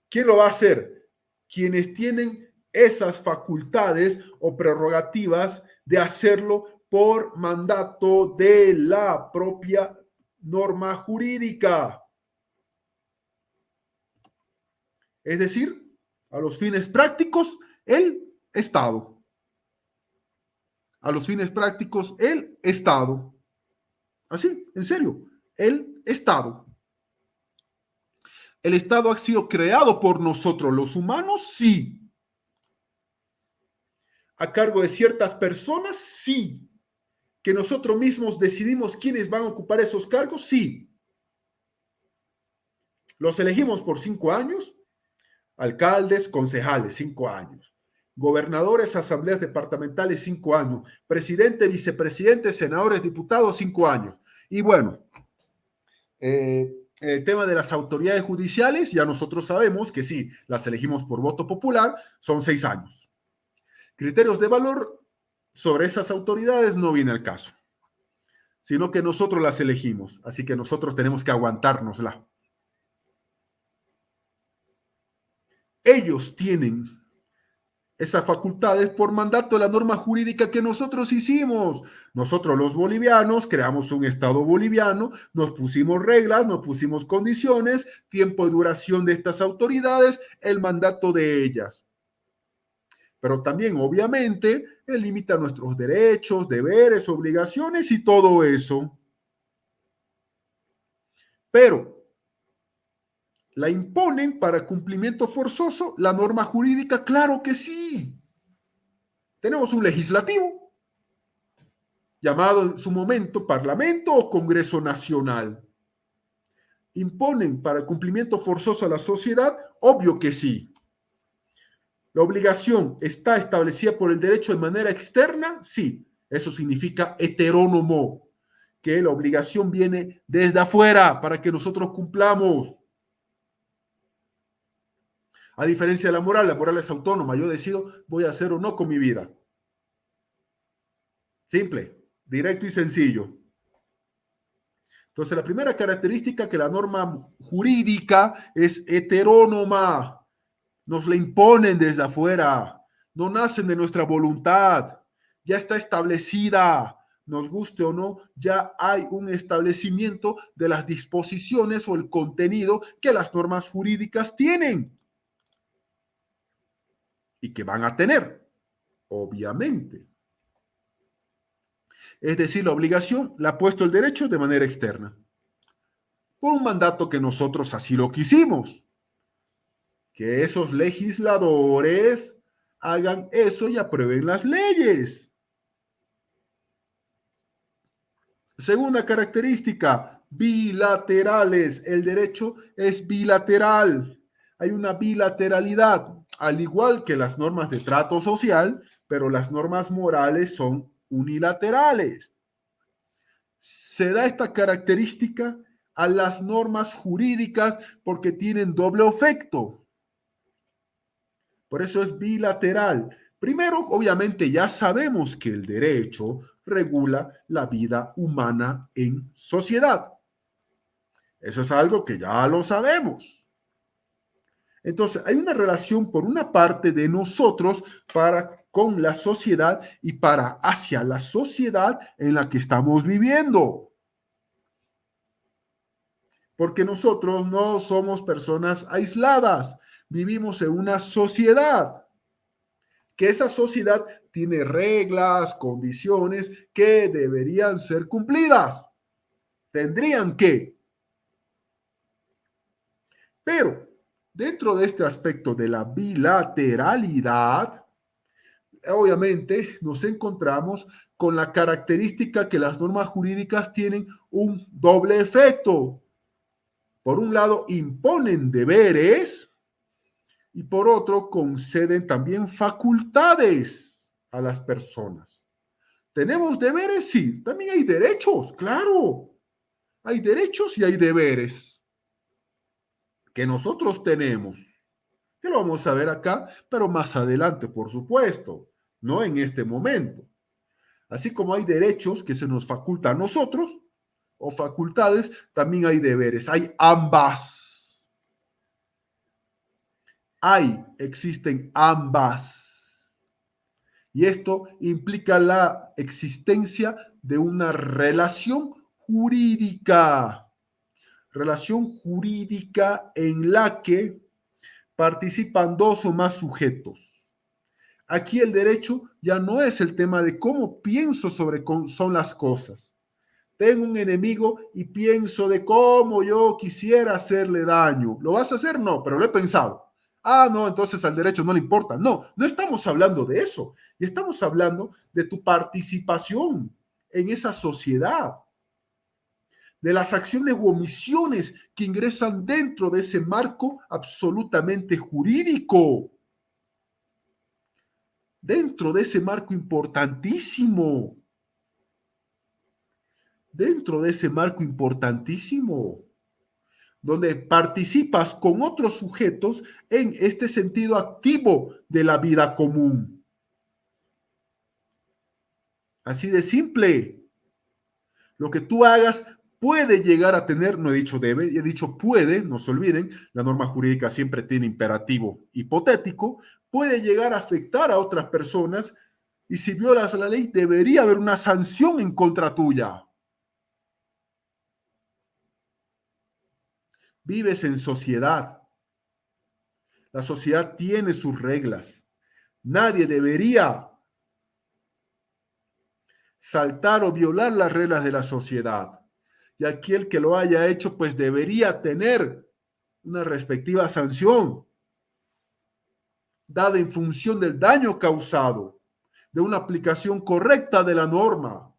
¿Quién lo va a hacer? Quienes tienen esas facultades o prerrogativas de hacerlo por mandato de la propia norma jurídica. Es decir, a los fines prácticos, el Estado. A los fines prácticos, el Estado. Así, en serio, el Estado. ¿El Estado ha sido creado por nosotros los humanos? Sí. ¿A cargo de ciertas personas? Sí. ¿Que nosotros mismos decidimos quiénes van a ocupar esos cargos? Sí. Los elegimos por 5 años, alcaldes, concejales, 5 años, gobernadores, asambleas departamentales, 5 años, presidente, vicepresidente, senadores, diputados, 5 años. Y bueno, el tema de las autoridades judiciales, ya nosotros sabemos que sí, las elegimos por voto popular, son 6 años. Criterios de valor sobre esas autoridades no viene al caso, sino que nosotros las elegimos, así que nosotros tenemos que aguantárnosla. Ellos tienen esas facultades por mandato de la norma jurídica que nosotros hicimos. Nosotros los bolivianos creamos un Estado boliviano, nos pusimos reglas, nos pusimos condiciones, tiempo de duración de estas autoridades, el mandato de ellas. Pero también, obviamente, limita nuestros derechos, deberes, obligaciones y todo eso. Pero ¿la imponen para cumplimiento forzoso la norma jurídica? Claro que sí. Tenemos un legislativo llamado en su momento Parlamento o Congreso Nacional. ¿Imponen para el cumplimiento forzoso a la sociedad? Obvio que sí. ¿La obligación está establecida por el derecho de manera externa? Sí. Eso significa heterónomo, que la obligación viene desde afuera para que nosotros cumplamos. A diferencia de la moral es autónoma. Yo decido voy a hacer o no con mi vida. Simple, directo y sencillo. Entonces, la primera característica que la norma jurídica es heterónoma. Nos la imponen desde afuera. No nacen de nuestra voluntad. Ya está establecida. Nos guste o no, ya hay un establecimiento de las disposiciones o el contenido que las normas jurídicas tienen y que van a tener, obviamente. Es decir, la obligación la ha puesto el derecho de manera externa, por un mandato que nosotros así lo quisimos, que esos legisladores hagan eso y aprueben las leyes. Segunda característica, bilaterales. El derecho es bilateral. Hay una bilateralidad, al igual que las normas de trato social, pero las normas morales son unilaterales. Se da esta característica a las normas jurídicas porque tienen doble efecto. Por eso es bilateral. Primero, obviamente, ya sabemos que el derecho regula la vida humana en sociedad. Eso es algo que ya lo sabemos. Entonces, hay una relación por una parte de nosotros para con la sociedad y para hacia la sociedad en la que estamos viviendo. Porque nosotros no somos personas aisladas, vivimos en una sociedad, que esa sociedad tiene reglas, condiciones que deberían ser cumplidas, tendrían que. Pero dentro de este aspecto de la bilateralidad, obviamente nos encontramos con la característica que las normas jurídicas tienen un doble efecto. Por un lado, imponen deberes y por otro, conceden también facultades a las personas. ¿Tenemos deberes? Sí. También hay derechos, claro. Hay derechos y hay deberes que nosotros tenemos, que lo vamos a ver acá, pero más adelante, por supuesto, no en este momento. Así como hay derechos que se nos facultan a nosotros, o facultades, también hay deberes. Hay ambas. Existen ambas. Y esto implica la existencia de una relación jurídica en la que participan dos o más sujetos. Aquí el derecho ya no es el tema de cómo pienso sobre cómo son las cosas. Tengo un enemigo y pienso de cómo yo quisiera hacerle daño. ¿Lo vas a hacer? No, pero lo he pensado. Ah, no, entonces al derecho no le importa. No, no estamos hablando de eso. Y estamos hablando de tu participación en esa sociedad, de las acciones u omisiones que ingresan dentro de ese marco absolutamente jurídico, dentro de ese marco importantísimo, dentro de ese marco importantísimo. donde participas con otros sujetos en este sentido activo de la vida común. Así de simple. Lo que tú hagas puede llegar a tener, no he dicho debe, he dicho puede, no se olviden, la norma jurídica siempre tiene imperativo hipotético, puede llegar a afectar a otras personas y si violas la ley debería haber una sanción en contra tuya. Vives en sociedad. La sociedad tiene sus reglas. Nadie debería saltar o violar las reglas de la sociedad. Y aquel que lo haya hecho, pues debería tener una respectiva sanción, dada en función del daño causado, de una aplicación correcta de la norma,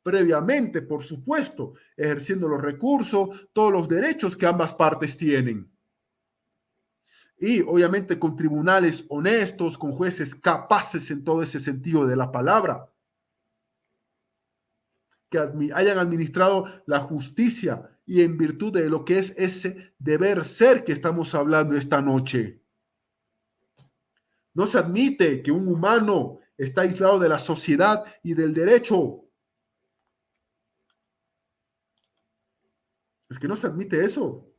previamente, por supuesto, ejerciendo los recursos, todos los derechos que ambas partes tienen. Y obviamente con tribunales honestos, con jueces capaces en todo ese sentido de la palabra, que hayan administrado la justicia y en virtud de lo que es ese deber ser que estamos hablando esta noche. No se admite que un humano está aislado de la sociedad y del derecho. Es que no se admite eso.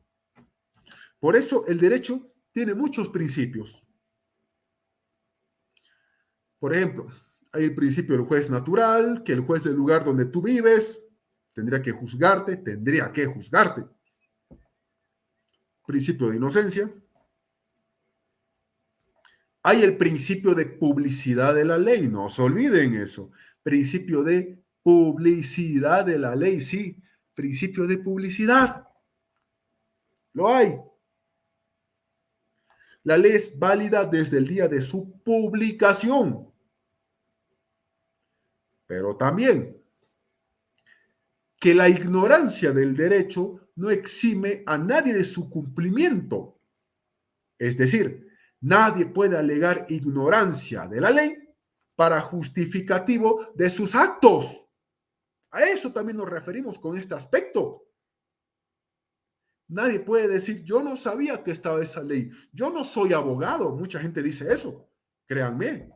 Por eso el derecho tiene muchos principios. Por ejemplo, hay el principio del juez natural, que el juez del lugar donde tú vives tendría que juzgarte. Principio de inocencia. Hay el principio de publicidad de la ley, no se olviden eso. Principio de publicidad de la ley, sí, principio de publicidad. Lo hay. La ley es válida desde el día de su publicación. Pero también que la ignorancia del derecho no exime a nadie de su cumplimiento. Es decir, nadie puede alegar ignorancia de la ley para justificativo de sus actos. A eso también nos referimos con este aspecto. Nadie puede decir, yo no sabía que estaba esa ley. Yo no soy abogado. Mucha gente dice eso. Créanme.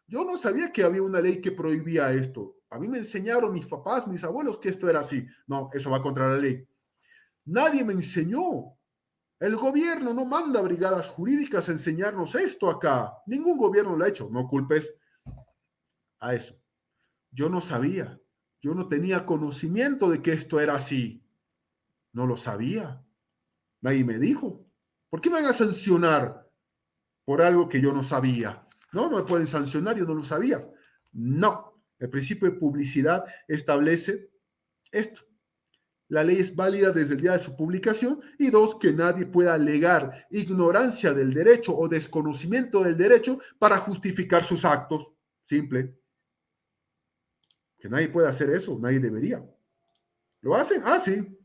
Yo no sabía que había una ley que prohibía esto. A mí me enseñaron mis papás, mis abuelos, que esto era así. No, eso va contra la ley. Nadie me enseñó. El gobierno no manda brigadas jurídicas a enseñarnos esto acá. Ningún gobierno lo ha hecho. No culpes a eso. Yo no sabía. Yo no tenía conocimiento de que esto era así. No lo sabía. Nadie me dijo. ¿Por qué me van a sancionar por algo que yo no sabía? No, no me pueden sancionar, yo no lo sabía. No. El principio de publicidad establece esto. La ley es válida desde el día de su publicación y dos, que nadie pueda alegar ignorancia del derecho o desconocimiento del derecho para justificar sus actos. Simple. Que nadie puede hacer eso, nadie debería. ¿Lo hacen? Ah, sí.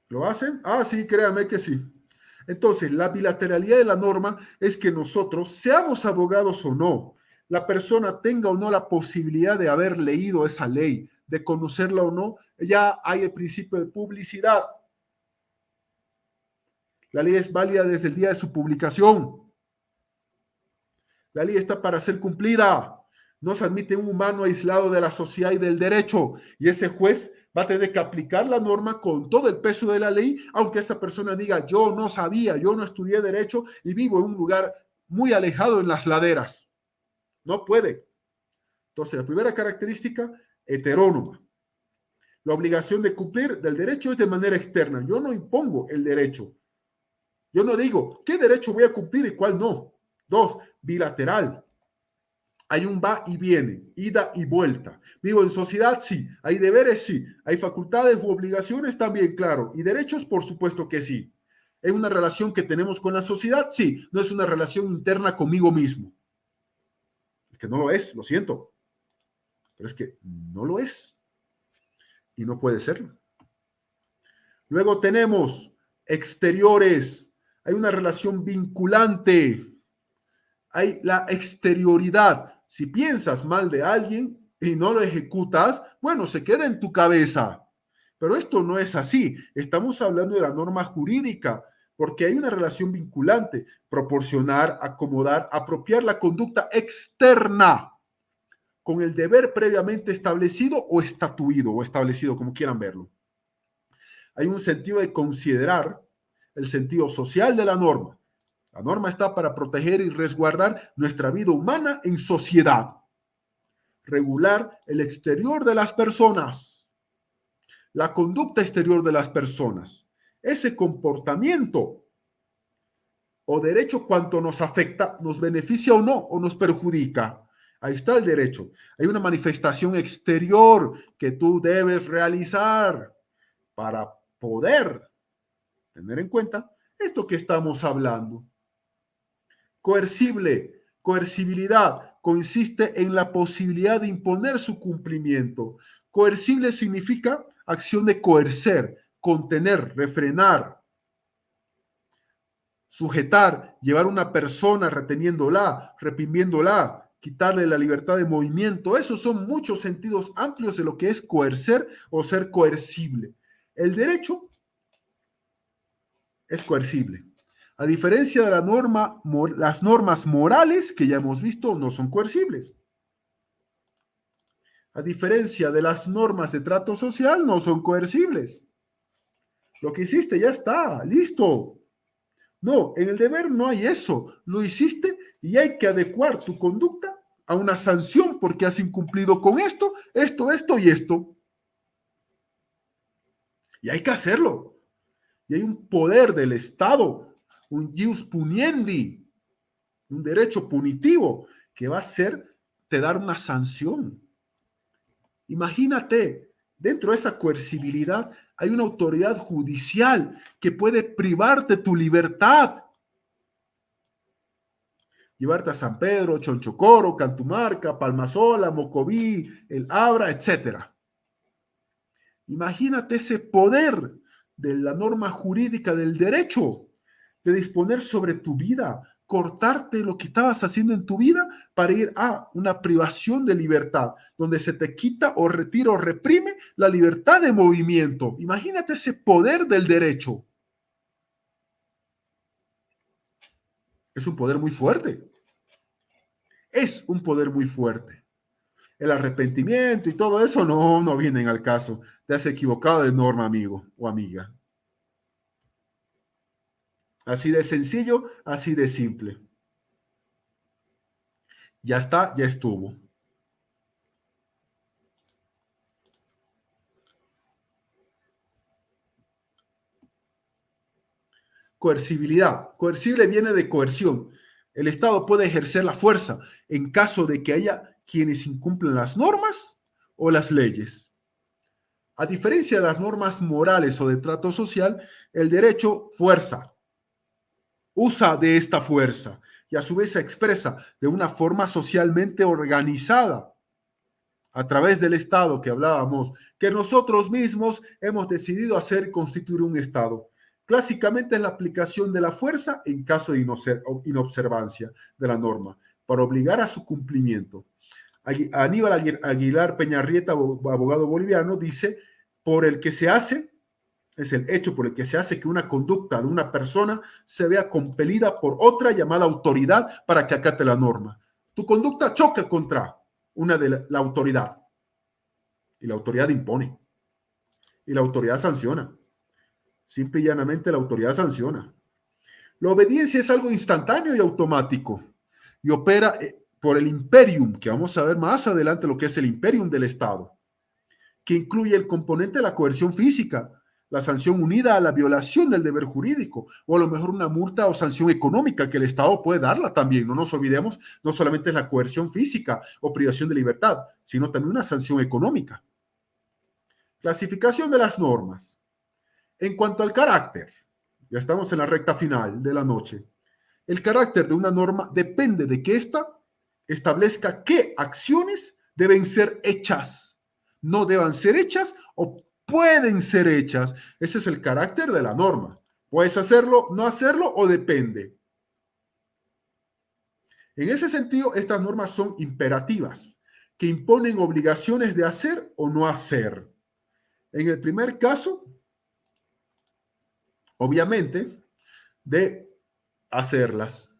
¿Lo hacen? Ah, sí, créame que sí. Entonces, la bilateralidad de la norma es que nosotros, seamos abogados o no, la persona tenga o no la posibilidad de haber leído esa ley, de conocerla o no, ya hay el principio de publicidad. La ley es válida desde el día de su publicación. La ley está para ser cumplida. No se admite un humano aislado de la sociedad y del derecho. Y ese juez va a tener que aplicar la norma con todo el peso de la ley, aunque esa persona diga, yo no sabía, yo no estudié derecho y vivo en un lugar muy alejado en las laderas. No puede. Entonces, la primera característica, heterónoma. La obligación de cumplir del derecho es de manera externa. Yo no impongo el derecho. Yo no digo qué derecho voy a cumplir y cuál no. Dos, bilateral. Hay un va y viene, ida y vuelta. Vivo en sociedad, sí. Hay deberes, sí. Hay facultades u obligaciones también, claro. Y derechos, por supuesto que sí. ¿Es una relación que tenemos con la sociedad? Sí. No es una relación interna conmigo mismo. Es que no lo es, lo siento. Pero es que no lo es. Y no puede serlo. Luego tenemos exteriores. Hay una relación vinculante. Hay la exterioridad. Si piensas mal de alguien y no lo ejecutas, bueno, se queda en tu cabeza. Pero esto no es así. Estamos hablando de la norma jurídica, porque hay una relación vinculante: proporcionar, acomodar, apropiar la conducta externa con el deber previamente establecido o estatuido o establecido, como quieran verlo. Hay un sentido de considerar el sentido social de la norma. La norma está para proteger y resguardar nuestra vida humana en sociedad, regular el exterior de las personas, la conducta exterior de las personas, ese comportamiento o derecho cuanto nos afecta, nos beneficia o no, o nos perjudica. Ahí está el derecho. Hay una manifestación exterior que tú debes realizar para poder tener en cuenta esto que estamos hablando. Coercible, coercibilidad consiste en la posibilidad de imponer su cumplimiento. Coercible significa acción de coercer, contener, refrenar, sujetar, llevar a una persona reteniéndola, reprimiéndola, quitarle la libertad de movimiento. Esos son muchos sentidos amplios de lo que es coercer o ser coercible. El derecho es coercible. A diferencia de la norma, las normas morales que ya hemos visto no son coercibles. A diferencia de las normas de trato social, no son coercibles. Lo que hiciste ya está, listo. No, en el deber no hay eso. Lo hiciste y hay que adecuar tu conducta a una sanción porque has incumplido con esto, esto y esto. Y hay que hacerlo. Y hay un poder del Estado, un jus puniendi, un derecho punitivo que va a ser te dar una sanción. Imagínate, dentro de esa coercibilidad hay una autoridad judicial que puede privarte tu libertad. Llevarte a San Pedro, Chonchocoro, Cantumarca, Palmasola, Mocoví, El Abra, etc. Imagínate ese poder de la norma jurídica del derecho, de disponer sobre tu vida, cortarte lo que estabas haciendo en tu vida para ir a una privación de libertad, donde se te quita o retira o reprime la libertad de movimiento. Imagínate ese poder del derecho. Es un poder muy fuerte. Es un poder muy fuerte. El arrepentimiento y todo eso no vienen al caso. Te has equivocado de norma, amigo o amiga. Así de sencillo, así de simple. Ya está, ya estuvo. Coercibilidad. Coercible viene de coerción. El Estado puede ejercer la fuerza en caso de que haya quienes incumplen las normas o las leyes. A diferencia de las normas morales o de trato social, el derecho fuerza, usa de esta fuerza y a su vez se expresa de una forma socialmente organizada a través del Estado que hablábamos, que nosotros mismos hemos decidido hacer constituir un Estado. Clásicamente es la aplicación de la fuerza en caso de inobservancia de la norma, para obligar a su cumplimiento. Aníbal Aguilar Peñarrieta, abogado boliviano, dice, por el que se hace, es el hecho por el que se hace que una conducta de una persona se vea compelida por otra llamada autoridad para que acate la norma. Tu conducta choca contra una de la autoridad y la autoridad impone y la autoridad sanciona. Simple y llanamente la autoridad sanciona. La obediencia es algo instantáneo y automático y opera por el imperium, que vamos a ver más adelante lo que es el imperium del Estado, que incluye el componente de la coerción física, la sanción unida a la violación del deber jurídico, o a lo mejor una multa o sanción económica que el Estado puede darla también. No nos olvidemos, no solamente es la coerción física o privación de libertad, sino también una sanción económica. Clasificación de las normas. En cuanto al carácter, ya estamos en la recta final de la noche. El carácter de una norma depende de que ésta establezca qué acciones deben ser hechas, no deban ser hechas o pueden ser hechas. Ese es el carácter de la norma. Puedes hacerlo, no hacerlo o depende. En ese sentido, estas normas son imperativas, que imponen obligaciones de hacer o no hacer. En el primer caso, obviamente, de hacerlas.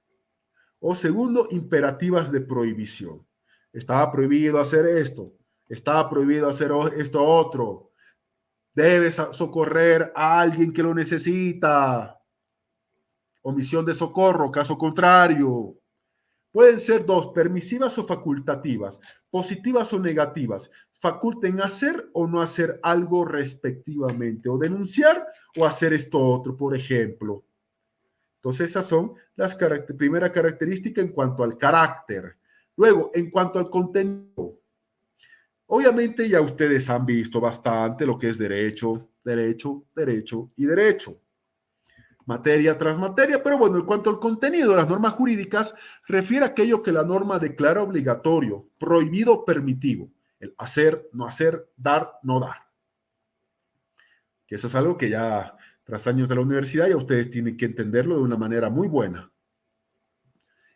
O segundo, imperativas de prohibición. Estaba prohibido hacer esto, estaba prohibido hacer esto otro. Debes socorrer a alguien que lo necesita. Omisión de socorro, caso contrario. Pueden ser dos, permisivas o facultativas, positivas o negativas. Faculten hacer o no hacer algo respectivamente, o denunciar o hacer esto otro, por ejemplo. Entonces, esas son las primera característica en cuanto al carácter. Luego, en cuanto al contenido, obviamente ya ustedes han visto bastante lo que es derecho, derecho, derecho y derecho. Materia tras materia, pero bueno, en cuanto al contenido de las normas jurídicas, refiere a aquello que la norma declara obligatorio, prohibido o permitivo. El hacer, no hacer, dar, no dar. Que eso es algo que ya tras años de la universidad ya ustedes tienen que entenderlo de una manera muy buena.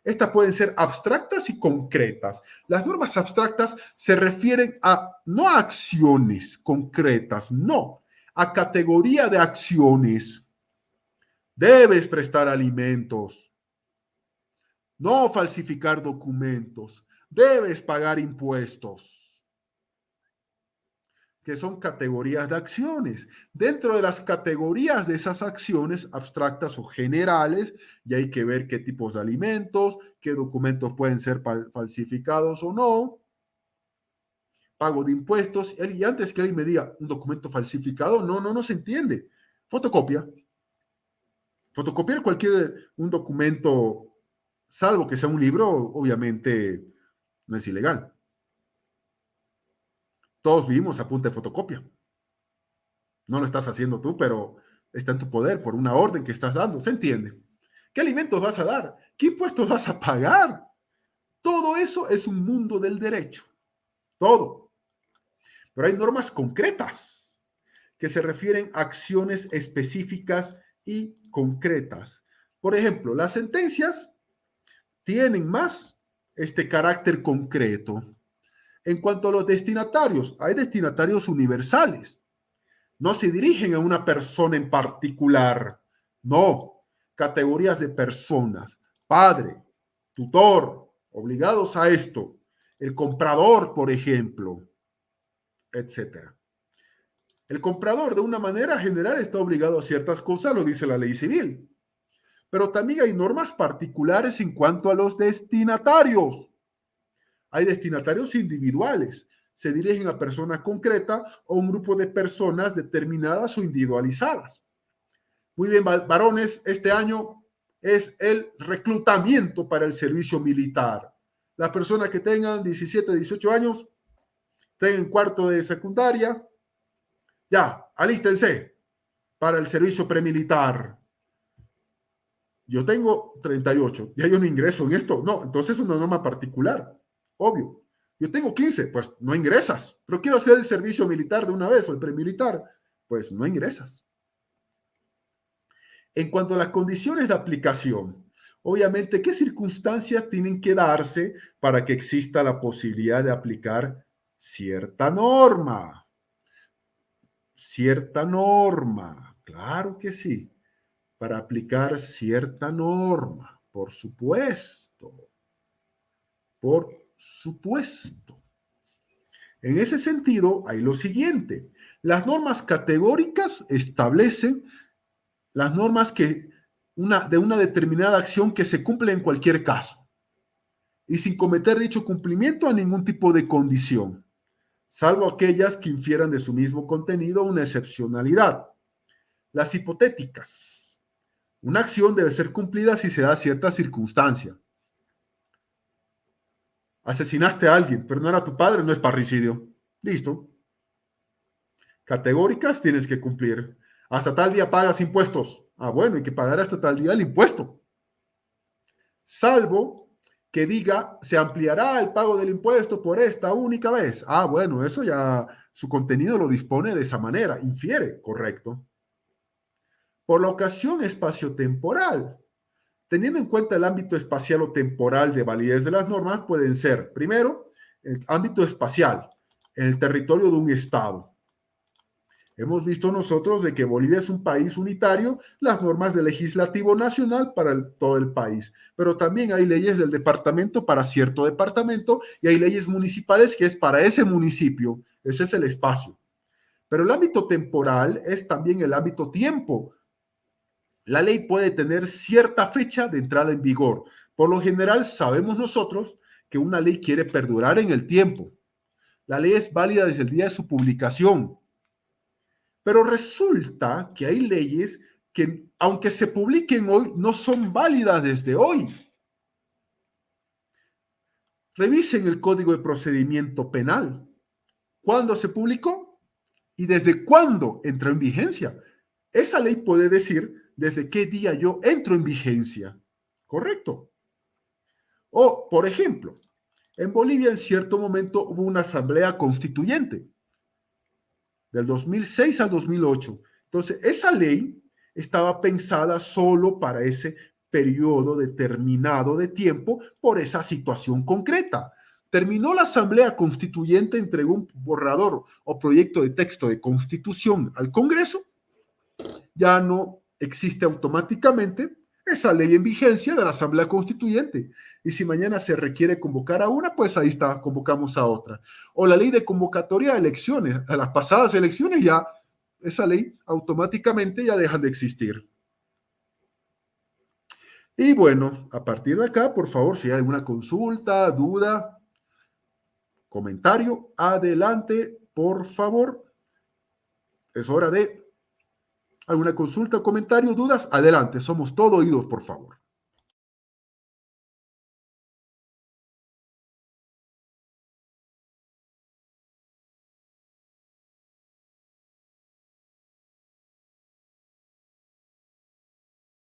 Estas pueden ser abstractas y concretas. Las normas abstractas se refieren a no a acciones concretas, no, a categoría de acciones. Debes prestar alimentos, no falsificar documentos, debes pagar impuestos, que son categorías de acciones. Dentro de las categorías de esas acciones abstractas o generales, ya hay que ver qué tipos de alimentos, qué documentos pueden ser falsificados o no, pago de impuestos, y antes que alguien me diga un documento falsificado, no se entiende. Fotocopia. Fotocopiar un documento, salvo que sea un libro, obviamente no es ilegal. Todos vivimos a punta de fotocopia. No lo estás haciendo tú, pero está en tu poder por una orden que estás dando. ¿Se entiende? ¿Qué alimentos vas a dar? ¿Qué impuestos vas a pagar? Todo eso es un mundo del derecho. Todo. Pero hay normas concretas que se refieren a acciones específicas y concretas. Por ejemplo, las sentencias tienen más este carácter concreto. En cuanto a los destinatarios, hay destinatarios universales. No se dirigen a una persona en particular. No, categorías de personas. Padre, tutor, obligados a esto. El comprador, por ejemplo, etcétera. El comprador, de una manera general, está obligado a ciertas cosas, lo dice la ley civil. Pero también hay normas particulares en cuanto a los destinatarios. Hay destinatarios individuales. Se dirigen a personas concretas o un grupo de personas determinadas o individualizadas. Muy bien, varones, este año es el reclutamiento para el servicio militar. Las personas que tengan 17, 18 años, tengan cuarto de secundaria, ya, alístense para el servicio premilitar. Yo tengo 38, ya yo no ingreso en esto. No, entonces es una norma particular, obvio. Yo tengo 15, pues no ingresas. Pero quiero hacer el servicio militar de una vez o el premilitar, pues no ingresas. En cuanto a las condiciones de aplicación, obviamente, ¿qué circunstancias tienen que darse para que exista la posibilidad de aplicar cierta norma? Cierta norma, claro que sí, para aplicar cierta norma, por supuesto, por supuesto. En ese sentido, hay lo siguiente, las normas categóricas establecen las normas de una determinada acción que se cumple en cualquier caso y sin cometer dicho cumplimiento a ningún tipo de condición, salvo aquellas que infieran de su mismo contenido una excepcionalidad. Las hipotéticas. Una acción debe ser cumplida si se da cierta circunstancia. Asesinaste a alguien, pero no era tu padre, no es parricidio. Listo. Categóricas tienes que cumplir. Hasta tal día pagas impuestos. Ah, bueno, hay que pagar hasta tal día el impuesto. Salvo que diga, se ampliará el pago del impuesto por esta única vez. Ah, bueno, eso ya su contenido lo dispone de esa manera, infiere, correcto. Por la ocasión espaciotemporal. Teniendo en cuenta el ámbito espacial o temporal de validez de las normas, pueden ser, primero, el ámbito espacial, en el territorio de un estado. Hemos visto nosotros de que Bolivia es un país unitario, las normas del legislativo nacional para todo el país, pero también hay leyes del departamento para cierto departamento y hay leyes municipales que es para ese municipio, ese es el espacio. Pero el ámbito temporal es también el ámbito tiempo. La ley puede tener cierta fecha de entrada en vigor. Por lo general, sabemos nosotros que una ley quiere perdurar en el tiempo. La ley es válida desde el día de su publicación. Pero resulta que hay leyes que, aunque se publiquen hoy, no son válidas desde hoy. Revisen el Código de Procedimiento Penal. ¿Cuándo se publicó? ¿Y desde cuándo entró en vigencia? Esa ley puede decir desde qué día yo entro en vigencia. ¿Correcto? O, por ejemplo, en Bolivia en cierto momento hubo una asamblea constituyente del 2006 al 2008. Entonces, esa ley estaba pensada solo para ese periodo determinado de tiempo por esa situación concreta. Terminó la Asamblea Constituyente, entregó un borrador o proyecto de texto de constitución al Congreso, ya no existe automáticamente esa ley en vigencia de la Asamblea Constituyente. Y si mañana se requiere convocar a una, pues ahí está, convocamos a otra. O la ley de convocatoria a elecciones, a las pasadas elecciones ya, esa ley automáticamente ya deja de existir. Y bueno, a partir de acá, por favor, si hay alguna consulta, duda, comentario, adelante, por favor. Es hora de alguna consulta, comentario, dudas, adelante, somos todo oídos, por favor.